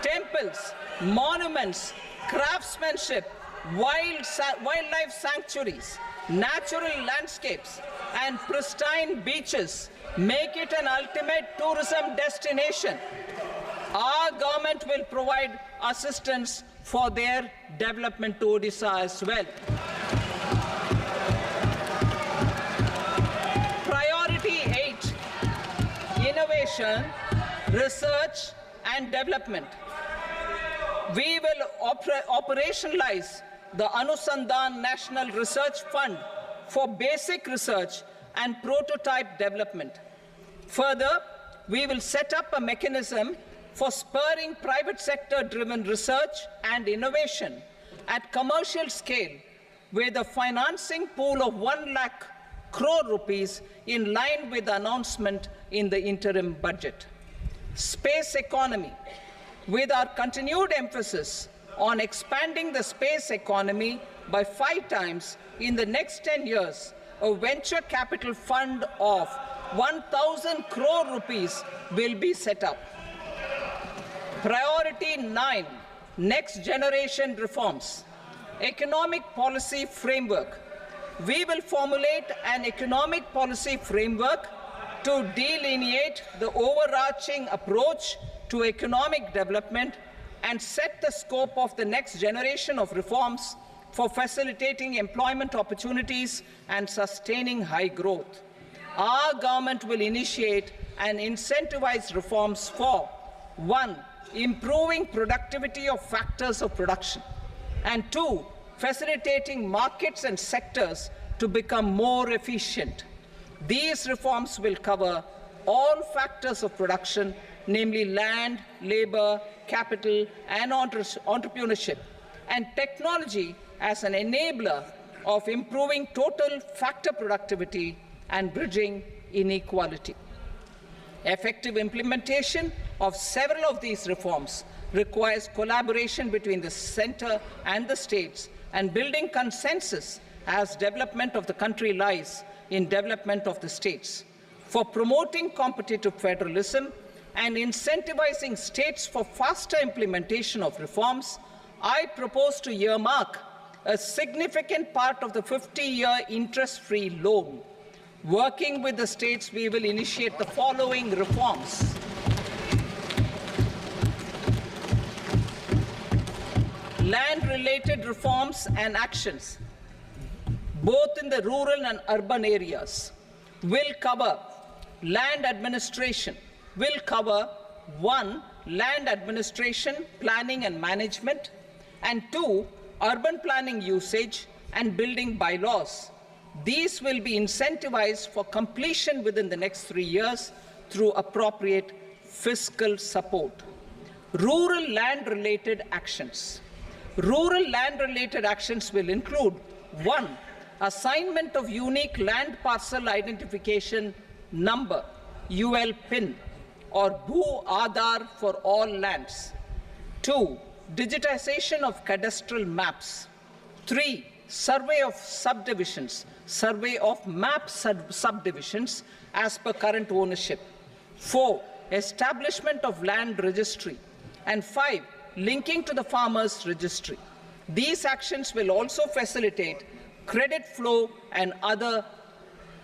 temples, monuments, craftsmanship, wildlife sanctuaries, natural landscapes, and pristine beaches make it an ultimate tourism destination. Our government will provide assistance for their development to Odisha as well. Priority 8, innovation, research, and development. We will operationalize the Anusandhan National Research Fund for basic research and prototype development. Further, we will set up a mechanism for spurring private sector-driven research and innovation at commercial scale, with a financing pool of 1 lakh crore rupees in line with the announcement in the interim budget. Space economy. With our continued emphasis on expanding the space economy by 5 times in the next 10 years, a venture capital fund of 1,000 crore rupees will be set up. Priority 9, next generation reforms. Economic policy framework. We will formulate an economic policy framework to delineate the overarching approach to economic development and set the scope of the next generation of reforms for facilitating employment opportunities and sustaining high growth. Our government will initiate and incentivize reforms for 1. Improving productivity of factors of production, and 2. Facilitating markets and sectors to become more efficient. These reforms will cover all factors of production, namely land, labor, capital, and entrepreneurship, and technology as an enabler of improving total factor productivity and bridging inequality. Effective implementation of several of these reforms requires collaboration between the center and the states and building consensus as development of the country lies in development of the states. For promoting competitive federalism and incentivizing states for faster implementation of reforms, I propose to earmark a significant part of the 50-year interest-free loan. Working with the states, we will initiate the following reforms. Land-related reforms and actions, both in the rural and urban areas, will cover land administration, will cover 1. Land administration, planning and management, and 2. Urban planning usage and building bylaws. These will be incentivized for completion within the next 3 years through appropriate fiscal support. Rural land-related actions. Rural land-related actions will include 1. Assignment of unique land parcel identification number, UL PIN, or Bhu Aadhaar for all lands. 2. Digitization of cadastral maps. 3. Survey of subdivisions, survey of map subdivisions as per current ownership. 4. Establishment of land registry. And 5. Linking to the farmers registry. These actions will also facilitate credit flow and other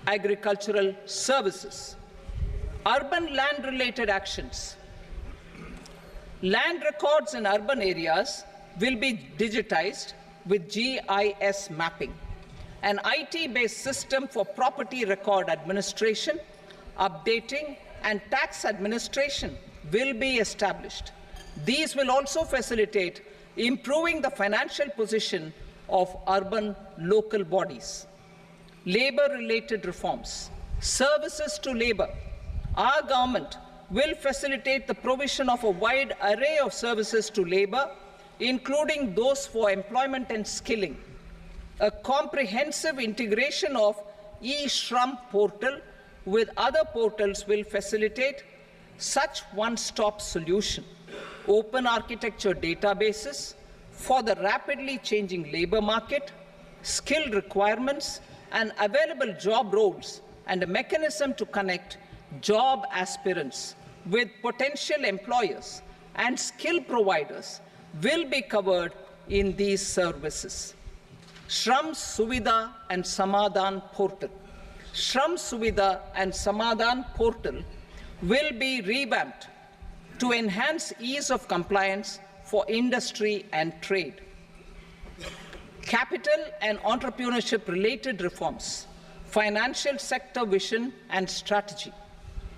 agricultural services. Urban land-related actions. Land records in urban areas will be digitized with GIS mapping. An IT-based system for property record administration, updating, and tax administration will be established. These will also facilitate improving the financial position of urban local bodies. Labor-related reforms. Services to labor. Our government will facilitate the provision of a wide array of services to labor, including those for employment and skilling. A comprehensive integration of e-Shram portal with other portals will facilitate such one-stop solution. Open architecture databases for the rapidly changing labor market, skill requirements, and available job roles, and a mechanism to connect job aspirants with potential employers and skill providers will be covered in these services. Shram Suvidha and Samadhan portal. Shram Suvidha and Samadhan portal will be revamped to enhance ease of compliance for industry and trade. Capital and entrepreneurship related reforms, financial sector vision and strategy.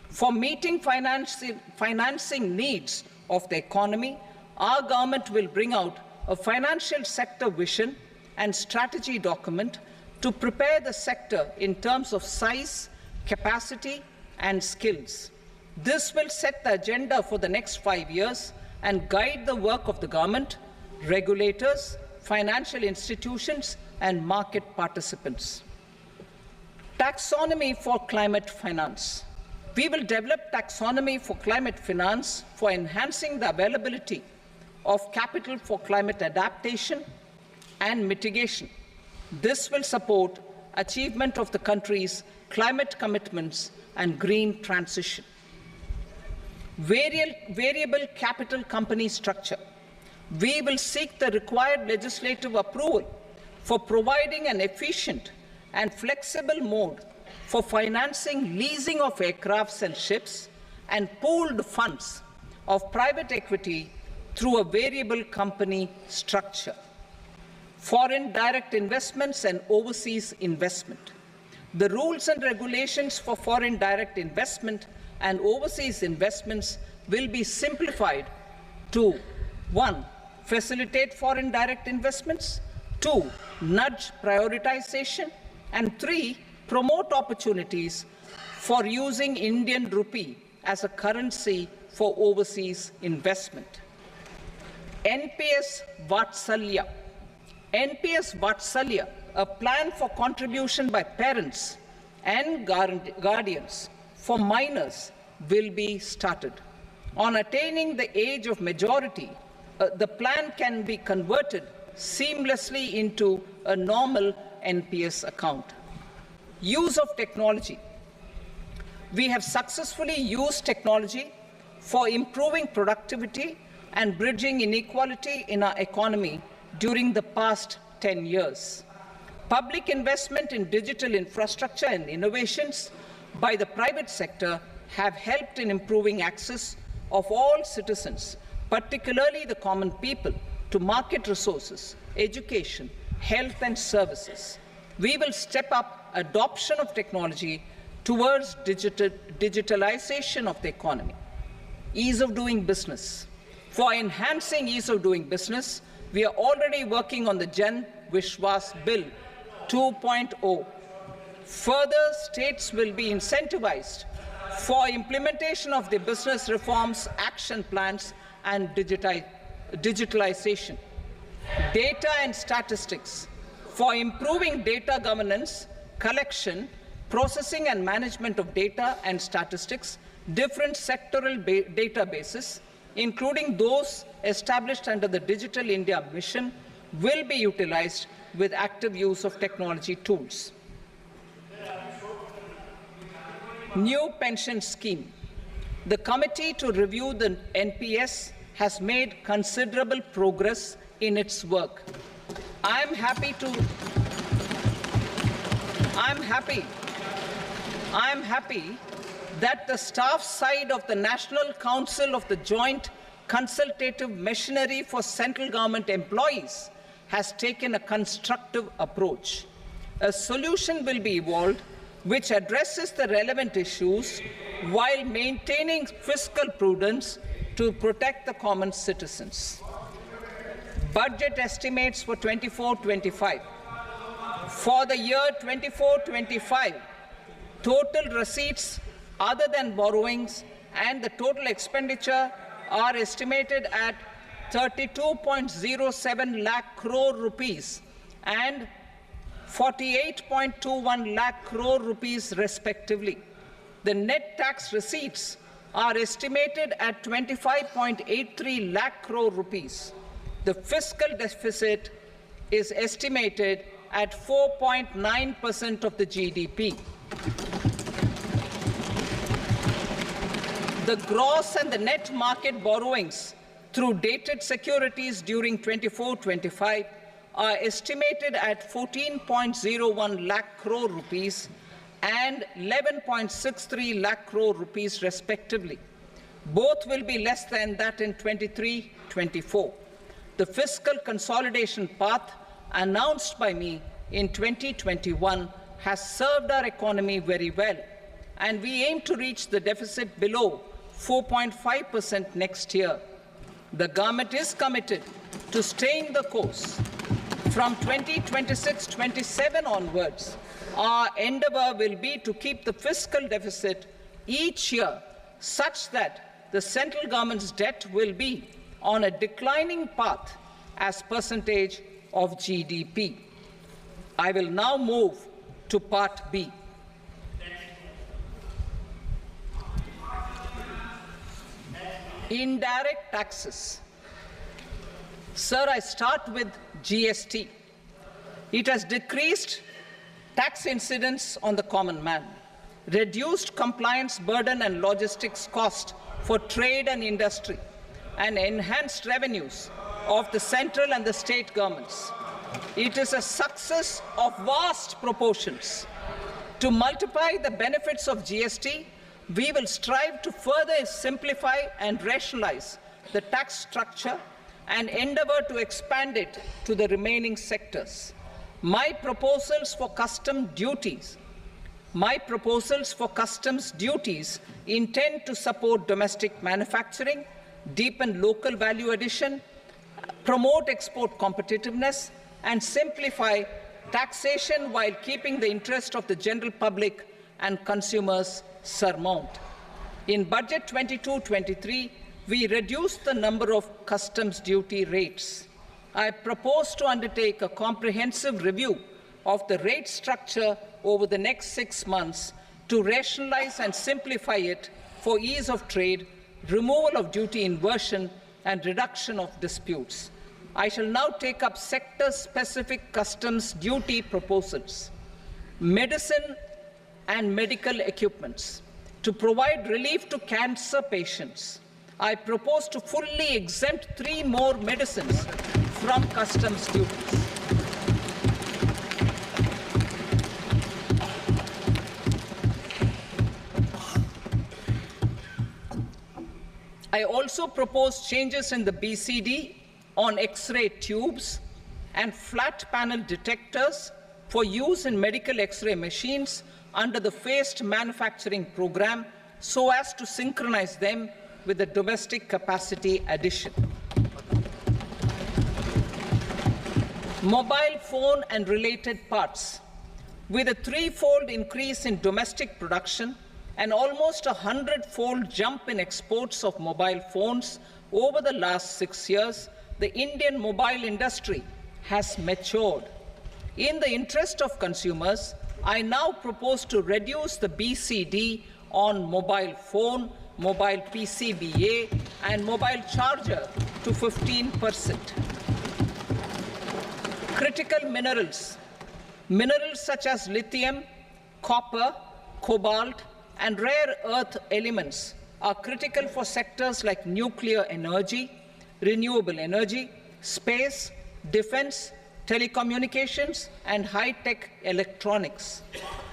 For meeting financing needs of the economy, our government will bring out a financial sector vision and strategy document to prepare the sector in terms of size, capacity, and skills. This will set the agenda for the next 5 years and guide the work of the government, regulators, financial institutions, and market participants. Taxonomy for climate finance. We will develop taxonomy for climate finance for enhancing the availability of capital for climate adaptation and mitigation. This will support achievement of the country's climate commitments and green transition. Variable capital company structure. We will seek the required legislative approval for providing an efficient and flexible mode for financing leasing of aircrafts and ships and pooled funds of private equity through a variable company structure. Foreign direct investments and overseas investment. The rules and regulations for foreign direct investment and overseas investments will be simplified to 1. Facilitate foreign direct investments, 2. Nudge prioritization, and 3. Promote opportunities for using Indian rupee as a currency for overseas investment. NPS Vatsalya. NPS Vatsalya, a plan for contribution by parents and guardians for minors, will be started. On attaining the age of majority, the plan can be converted seamlessly into a normal NPS account. Use of technology. We have successfully used technology for improving productivity and bridging inequality in our economy during the past 10 years. Public investment in digital infrastructure and innovations by the private sector have helped in improving access of all citizens, particularly the common people, to market resources, education, health and services. We will step up adoption of technology towards digitalization of the economy. Ease of doing business. For enhancing ease of doing business, we are already working on the Jan Vishwas Bill 2.0. Further, states will be incentivized for implementation of the business reforms, action plans, and digitalization. Data and statistics. For improving data governance, collection, processing and management of data and statistics, different sectoral databases, including those established under the Digital India Mission, will be utilized with active use of technology tools. New pension scheme. The committee to review the NPS has made considerable progress in its work. I am happy that the staff side of the National Council of the Joint Consultative Machinery for Central Government Employees has taken a constructive approach. A solution will be evolved which addresses the relevant issues while maintaining fiscal prudence to protect the common citizens. Budget estimates for 24-25. For the year 24-25, total receipts other than borrowings and the total expenditure are estimated at 32.07 lakh crore rupees and 48.21 lakh crore rupees respectively. The net tax receipts are estimated at 25.83 lakh crore rupees. The fiscal deficit is estimated at 4.9% of the GDP. The gross and the net market borrowings through dated securities during 24-25 are estimated at 14.01 lakh crore rupees and 11.63 lakh crore rupees respectively. Both will be less than that in 23-24. The fiscal consolidation path announced by me in 2021 has served our economy very well, and we aim to reach the deficit below 4.5% next year. The government is committed to staying the course. From 2026-27 onwards, our endeavor will be to keep the fiscal deficit each year such that the central government's debt will be on a declining path as percentage of GDP. I will now move to Part B. Indirect taxes. Sir, I start with GST. It has decreased tax incidence on the common man, reduced compliance burden and logistics cost for trade and industry, and enhanced revenues of the central and the state governments. It is a success of vast proportions. To multiply the benefits of GST, we will strive to further simplify and rationalize the tax structure and endeavor to expand it to the remaining sectors. My proposals for customs duties intend to support domestic manufacturing, deepen local value addition, promote export competitiveness, and simplify taxation while keeping the interest of the general public and consumers surmount. In Budget 22-23, we reduced the number of customs duty rates. I propose to undertake a comprehensive review of the rate structure over the next 6 months to rationalize and simplify it for ease of trade, removal of duty inversion, and reduction of disputes. I shall now take up sector-specific customs duty proposals. Medicine and medical equipments. To provide relief to cancer patients, I propose to fully exempt 3 more medicines from customs duties. I also propose changes in the BCD on X-ray tubes and flat panel detectors for use in medical X-ray machines under the phased manufacturing program so as to synchronize them with the domestic capacity addition. Mobile phone and related parts. With a 3-fold increase in domestic production and almost a 100-fold jump in exports of mobile phones over the last 6 years, the Indian mobile industry has matured. In the interest of consumers, I now propose to reduce the BCD on mobile phone, mobile PCBA, and mobile charger to 15%. Critical minerals. Minerals such as lithium, copper, cobalt, and rare earth elements are critical for sectors like nuclear energy, renewable energy, space, defense, telecommunications, and high-tech electronics.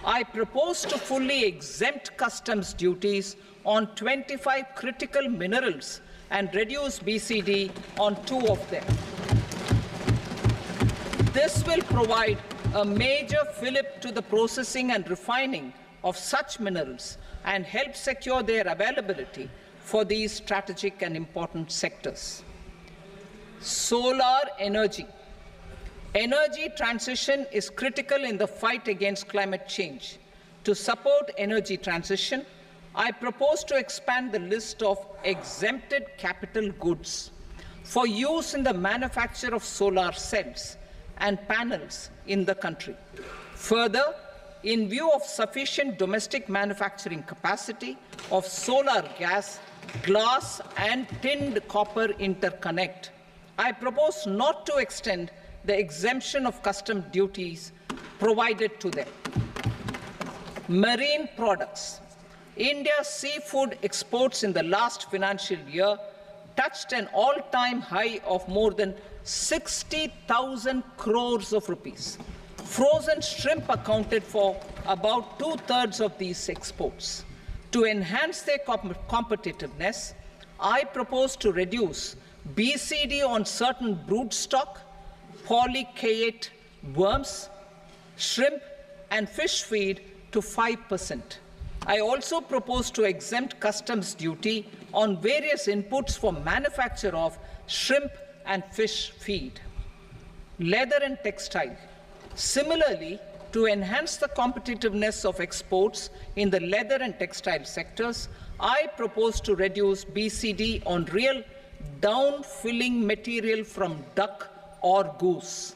I propose to fully exempt customs duties on 25 critical minerals and reduce BCD on 2 of them. This will provide a major fillip to the processing and refining of such minerals and help secure their availability for these strategic and important sectors. Solar energy. Energy transition is critical in the fight against climate change. To support energy transition, I propose to expand the list of exempted capital goods for use in the manufacture of solar cells and panels in the country. Further, in view of sufficient domestic manufacturing capacity of solar gas, glass, and tinned copper interconnect, I propose not to extend the exemption of custom duties provided to them. Marine products. India's seafood exports in the last financial year touched an all-time high of more than 60,000 crores of rupees. Frozen shrimp accounted for about 2/3 of these exports. To enhance their competitiveness, I propose to reduce BCD on certain broodstock, polychaete worms, shrimp, and fish feed to 5%. I also propose to exempt customs duty on various inputs for manufacture of shrimp and fish feed. Leather and textile. Similarly, to enhance the competitiveness of exports in the leather and textile sectors, I propose to reduce BCD on real down-filling material from duck or goose.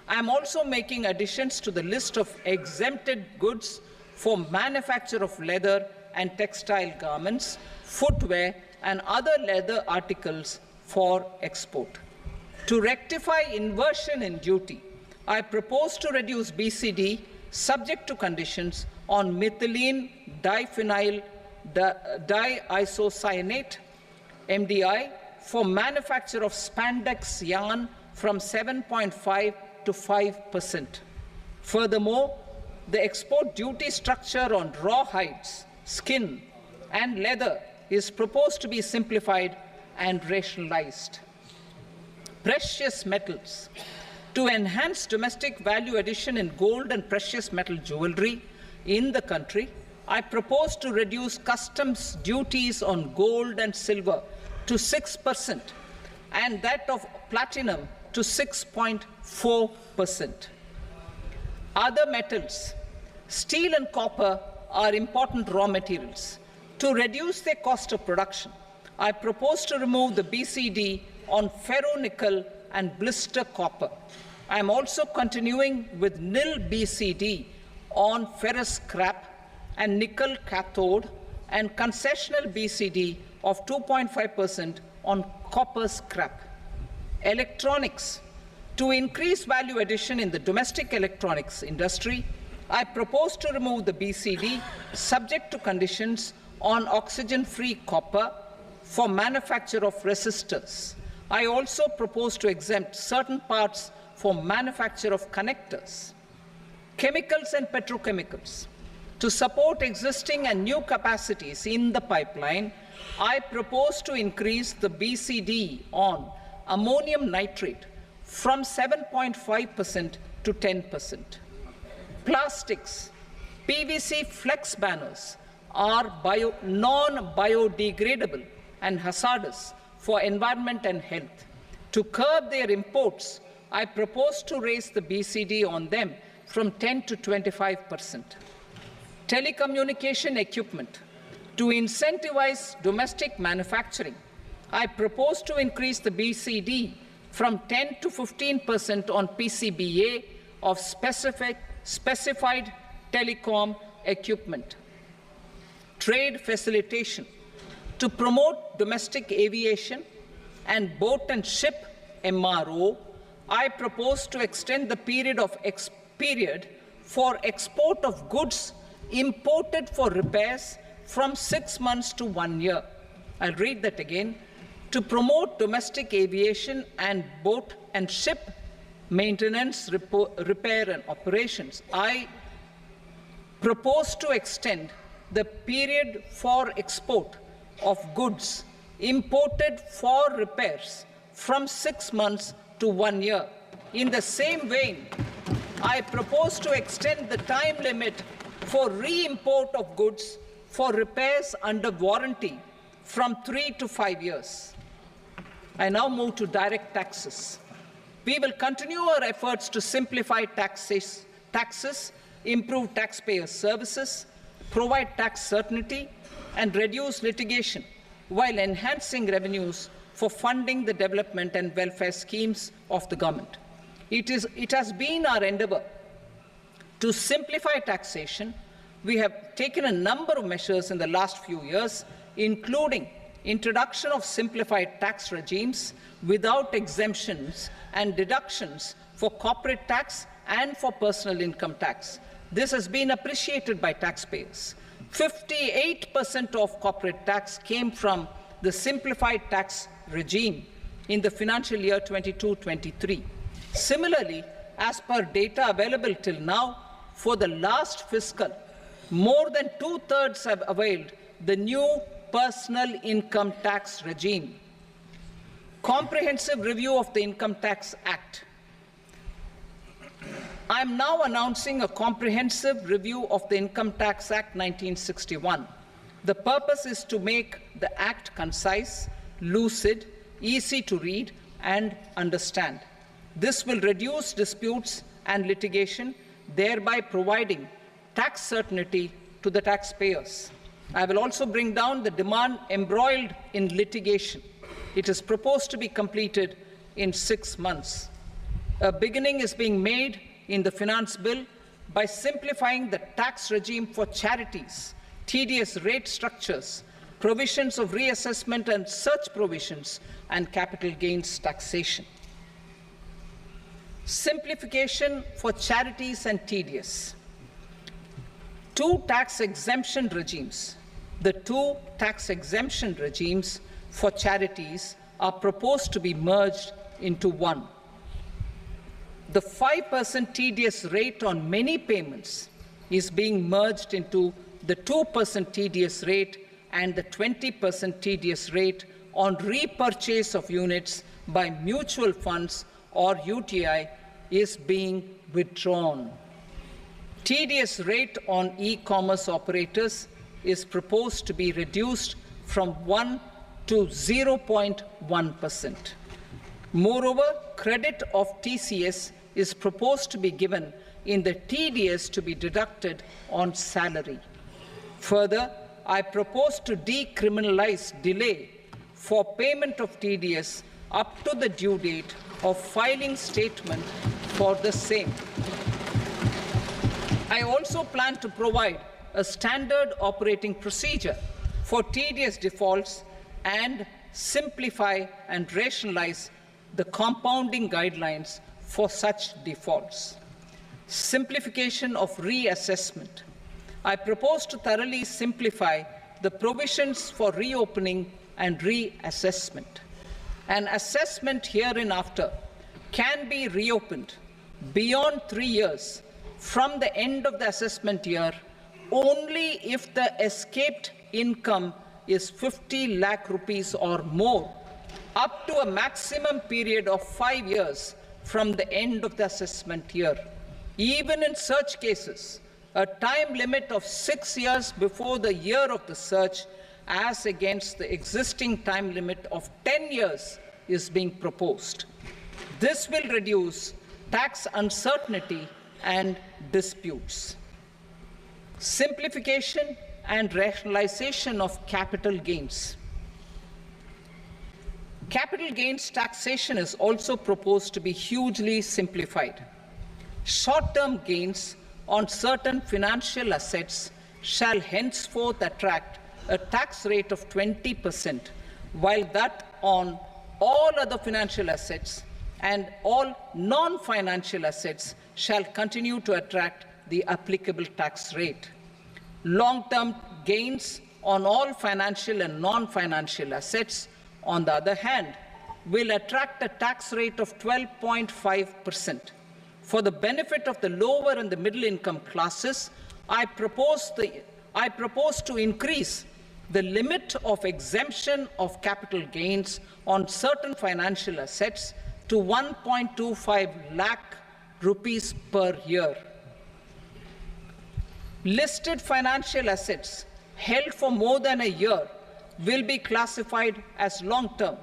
I am also making additions to the list of exempted goods for manufacture of leather and textile garments, footwear, and other leather articles for export. To rectify inversion in duty, I propose to reduce BCD subject to conditions on methylene diphenyl diisocyanate, MDI, for manufacture of spandex yarn from 7.5 to 5%. Furthermore, the export duty structure on raw hides, skin, and leather is proposed to be simplified and rationalized. Precious metals. To enhance domestic value addition in gold and precious metal jewelry in the country, I propose to reduce customs duties on gold and silver to 6% and that of platinum to 6.4%. Other metals. Steel and copper are important raw materials. To reduce their cost of production, I propose to remove the BCD on ferronickel and blister copper. I am also continuing with nil BCD on ferrous scrap and nickel cathode and concessional BCD of 2.5% on copper scrap. Electronics. To increase value addition in the domestic electronics industry, I propose to remove the BCD subject to conditions on oxygen-free copper for manufacture of resistors. I also propose to exempt certain parts for manufacture of connectors. Chemicals and petrochemicals. To support existing and new capacities in the pipeline, I propose to increase the BCD on ammonium nitrate from 7.5% to 10%. Plastics. PVC flex banners are non-biodegradable and hazardous for environment and health. To curb their imports, I propose to raise the BCD on them from 10 to 25%. Telecommunication equipment. To incentivize domestic manufacturing, I propose to increase the BCD from 10 to 15% on PCBA of specified telecom equipment. Trade facilitation. To promote domestic aviation and boat and ship MRO, I propose to extend the period for export of goods imported for repairs from 6 months to 1 year. I'll read that again. To promote domestic aviation and boat and ship maintenance, repair and operations, I propose to extend the period for export of goods imported for repairs from 6 months to 1 year. In the same vein, I propose to extend the time limit for re-import of goods for repairs under warranty from 3 to 5 years. I now move to direct taxes. We will continue our efforts to simplify taxes, improve taxpayer services, provide tax certainty, and reduce litigation while enhancing revenues for funding the development and welfare schemes of the government. It has been our endeavor to simplify taxation. We have taken a number of measures in the last few years, including introduction of simplified tax regimes without exemptions and deductions for corporate tax and for personal income tax. This has been appreciated by taxpayers. 58% of corporate tax came from the simplified tax regime in the financial year 22-23. Similarly, as per data available till now, for the last fiscal, more than 2/3 have availed the new personal income tax regime. Comprehensive review of the Income Tax Act. I am now announcing a comprehensive review of the Income Tax Act 1961. The purpose is to make the Act concise, lucid, easy to read and understand. This will reduce disputes and litigation, thereby providing tax certainty to the taxpayers. I will also bring down the demand embroiled in litigation. It is proposed to be completed in 6 months. A beginning is being made in the Finance Bill by simplifying the tax regime for charities, tedious rate structures, provisions of reassessment and such provisions, and capital gains taxation. Simplification for charities and tedious. Two tax exemption regimes. The two tax exemption regimes for charities are proposed to be merged into one. The 5% tedious rate on many payments is being merged into the 2% tedious rate, and the 20% tedious rate on repurchase of units by mutual funds or UTI is being withdrawn. Tedious rate on e-commerce operators is proposed to be reduced from 1 to 0.1%. Moreover, credit of TCS is proposed to be given in the TDS to be deducted on salary. Further, I propose to decriminalize delay for payment of TDS up to the due date of filing statement for the same. I also plan to provide a standard operating procedure for TDS defaults and simplify and rationalize the compounding guidelines for such defaults. Simplification of reassessment. I propose to thoroughly simplify the provisions for reopening and reassessment. An assessment hereinafter can be reopened beyond 3 years from the end of the assessment year only if the escaped income is 50 lakh rupees or more, up to a maximum period of 5 years from the end of the assessment year. Even in such cases, a time limit of 6 years before the year of the search, as against the existing time limit of 10 years, is being proposed. This will reduce tax uncertainty and disputes. Simplification and rationalization of capital gains. Capital gains taxation is also proposed to be hugely simplified. Short-term gains on certain financial assets shall henceforth attract a tax rate of 20%, while that on all other financial assets and all non-financial assets shall continue to attract the applicable tax rate. Long-term gains on all financial and non-financial assets, on the other hand, will attract a tax rate of 12.5%. For the benefit of the lower and the middle income classes, I propose to increase the limit of exemption of capital gains on certain financial assets to 1.25 lakh rupees per year. Listed financial assets held for more than a year will be classified as long-term,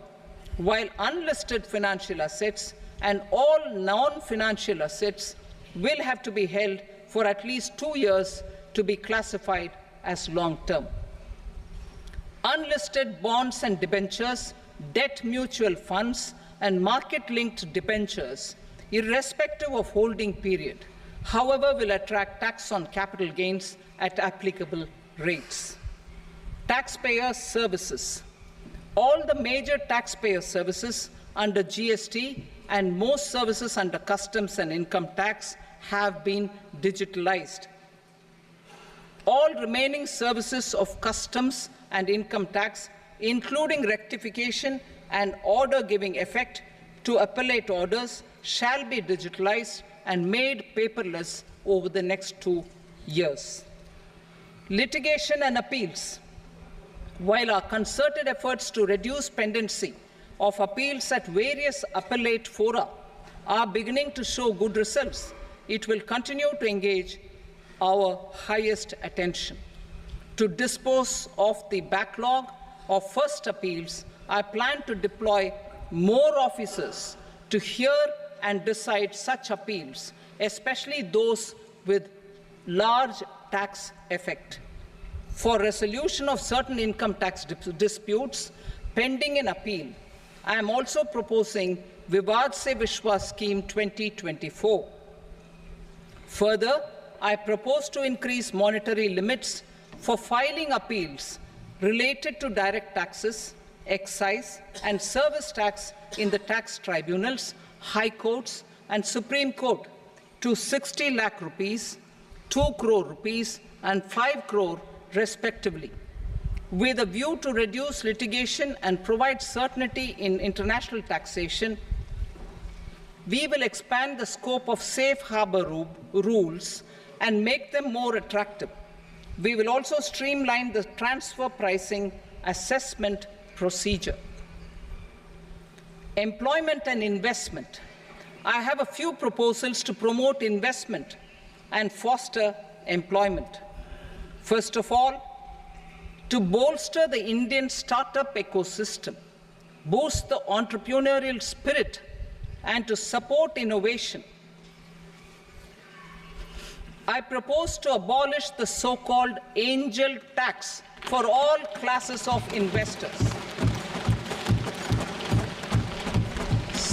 while unlisted financial assets and all non-financial assets will have to be held for at least 2 years to be classified as long-term. Unlisted bonds and debentures, debt mutual funds, and market-linked debentures, irrespective of holding period, however, will attract tax on capital gains at applicable rates. Taxpayer services. All the major taxpayer services under GST and most services under customs and income tax have been digitalized. All remaining services of customs and income tax, including rectification and order giving effect to appellate orders, shall be digitalized and made paperless over the next 2 years. Litigation and appeals. While our concerted efforts to reduce pendency of appeals at various appellate fora are beginning to show good results, it will continue to engage our highest attention. To dispose of the backlog of first appeals, I plan to deploy more officers to hear and decide such appeals, especially those with large tax effect. For resolution of certain income tax disputes pending in appeal, I am also proposing Vivad Se Vishwas Scheme 2024. Further, I propose to increase monetary limits for filing appeals related to direct taxes, excise, and service tax in the tax tribunals, high courts, and Supreme Court to 60 lakh rupees, 2 crore rupees, and 5 crore respectively. With a view to reduce litigation and provide certainty in international taxation, we will expand the scope of safe harbor rules and make them more attractive. We will also streamline the transfer pricing assessment procedure. Employment and investment. I have a few proposals to promote investment and foster employment. First of all, to bolster the Indian startup ecosystem, boost the entrepreneurial spirit, and to support innovation, I propose to abolish the so-called angel tax for all classes of investors.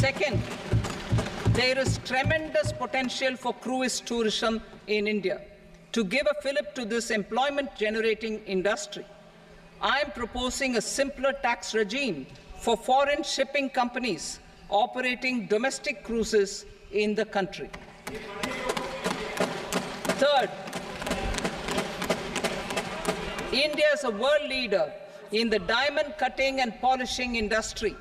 Second, there is tremendous potential for cruise tourism in India. To give a fillip to this employment-generating industry, I am proposing a simpler tax regime for foreign shipping companies operating domestic cruises in the country. Third, India is a world leader in the diamond cutting and polishing industry,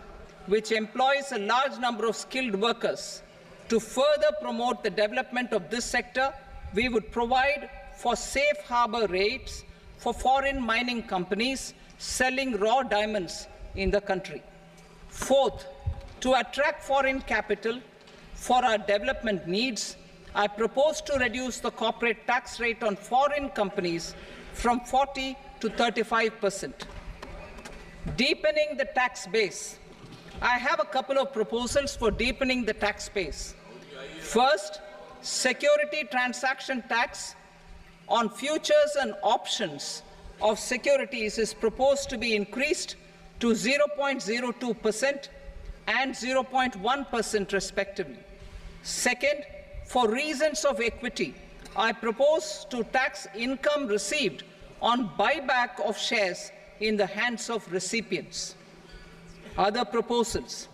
which employs a large number of skilled workers. To further promote the development of this sector, we would provide for safe harbor rates for foreign mining companies selling raw diamonds in the country. Fourth, to attract foreign capital for our development needs, I propose to reduce the corporate tax rate on foreign companies from 40 to 35%. Deepening the tax base. I have a couple of proposals for deepening the tax base. First, security transaction tax on futures and options of securities is proposed to be increased to 0.02% and 0.1% respectively. Second, for reasons of equity, I propose to tax income received on buyback of shares in the hands of recipients. Other proposals.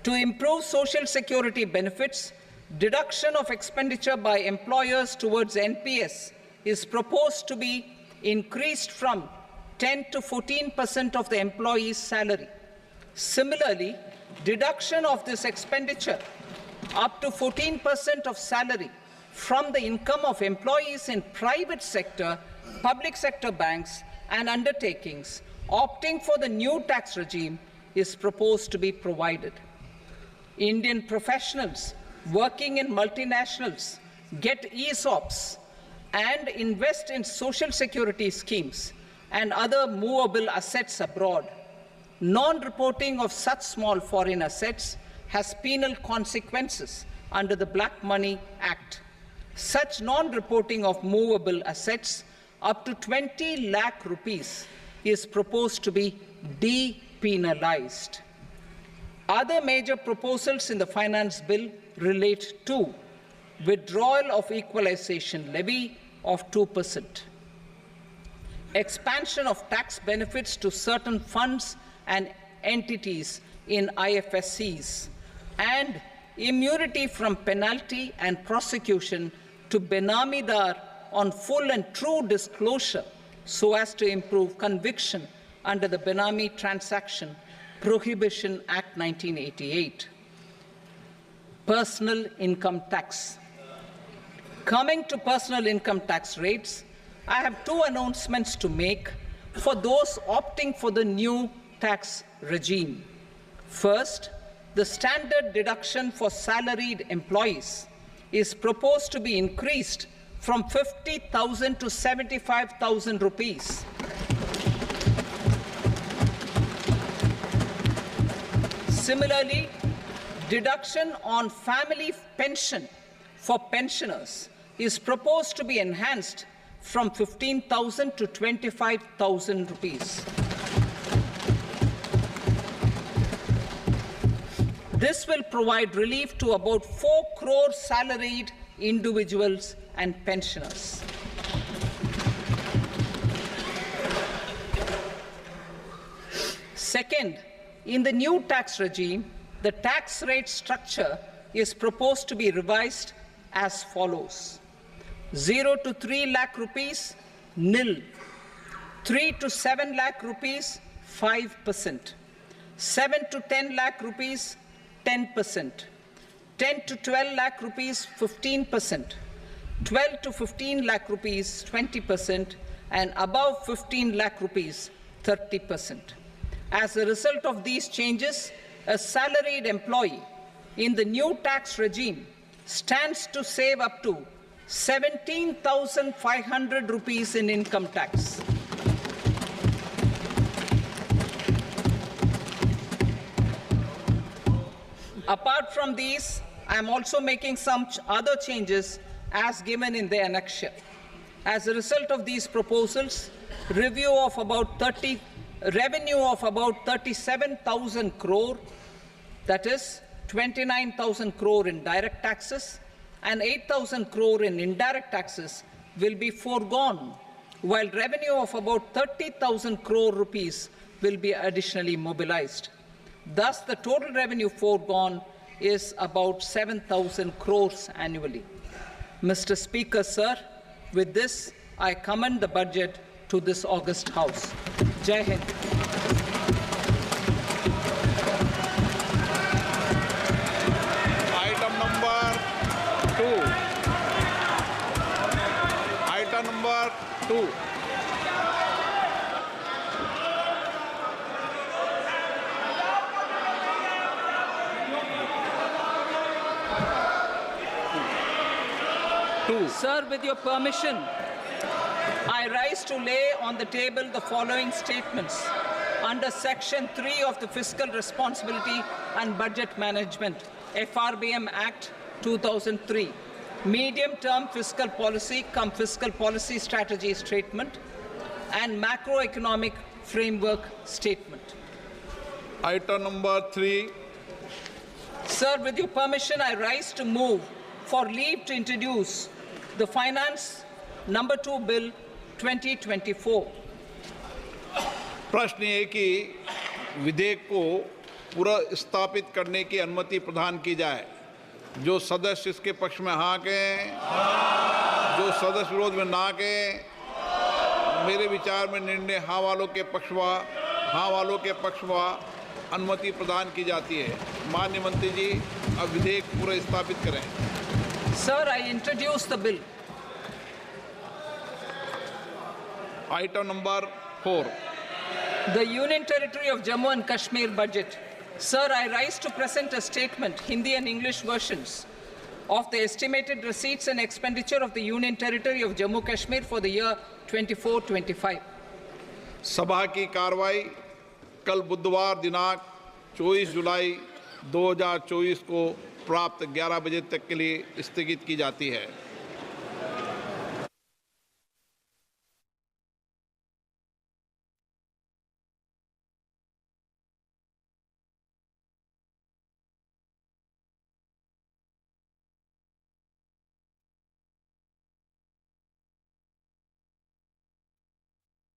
To improve social security benefits, deduction of expenditure by employers towards NPS is proposed to be increased from 10 to 14% of the employee's salary. Similarly, deduction of this expenditure up to 14% of salary from the income of employees in private sector, public sector banks and undertakings opting for the new tax regime is proposed to be provided. Indian professionals working in multinationals get ESOPs and invest in social security schemes and other movable assets abroad. Non-reporting of such small foreign assets has penal consequences under the Black Money Act. Such non-reporting of movable assets up to 20 lakh rupees is proposed to be depenalized. Other major proposals in the finance bill relate to withdrawal of equalization levy of 2%, expansion of tax benefits to certain funds and entities in IFSCs, and immunity from penalty and prosecution to Benamidar on full and true disclosure so as to improve conviction under the Benami Transaction Prohibition Act 1988. Personal income tax. Coming to personal income tax rates, I have two announcements to make for those opting for the new tax regime. First, the standard deduction for salaried employees is proposed to be increased from 50,000 to 75,000 rupees. Similarly, deduction on family pension for pensioners is proposed to be enhanced from 15,000 to 25,000 rupees. This will provide relief to about 4 crore salaried individuals and pensioners. Second, in the new tax regime, the tax rate structure is proposed to be revised as follows: 0 to 3 lakh rupees, nil; 3 to 7 lakh rupees, 5%; 7 to 10 lakh rupees, 10%; 10 to 12 lakh rupees, 15%; 12 to 15 lakh rupees, 20%; and above 15 lakh rupees, 30%. As a result of these changes, a salaried employee in the new tax regime stands to save up to 17,500 rupees in income tax. Apart from these, I am also making some other changes as given in the annexure. As a result of these proposals, revenue of about 37,000 crore That is 29,000 crore in direct taxes and 8,000 crore in indirect taxes will be foregone, while revenue of about 30,000 crore rupees will be additionally mobilized. Thus, the total revenue foregone is about 7,000 crores annually. Mr. Speaker, sir, with this, I commend the budget to this august House. Jai Hind. Item number 2. Item number 2. Sir, with your permission, I rise to lay on the table the following statements under Section 3 of the Fiscal Responsibility and Budget Management, FRBM Act 2003, Medium-Term Fiscal Policy cum Fiscal Policy Strategy Statement, and Macroeconomic Framework Statement. Item number 3. Sir, with your permission, I rise to move for leave to introduce the Finance Number 2 Bill 2024. प्रश्न ये कि विधेयक को पुनर्स्थापित करने की अनुमति प्रदान की जाए। जो सदस्य इसके पक्ष में हाँ कहें, जो सदस्य विरोध में ना कहें। मेरे विचार में निर्णय हाँ वालों के पक्ष में अनुमति प्रदान की जाती है। माननीय मंत्री जी, अब विधेयक पुनर्स्थापित करें। Sir, I introduce the bill. Item number 4. The Union Territory of Jammu and Kashmir budget. Sir, I rise to present a statement, Hindi and English versions, of the estimated receipts and expenditure of the Union Territory of Jammu and Kashmir for the year 24-25. सभा की कार्रवाई कल बुधवार दिनांक 24 जुलाई 2024 को प्राप्त 11 बजे तक के लिए स्थगित की जाती है।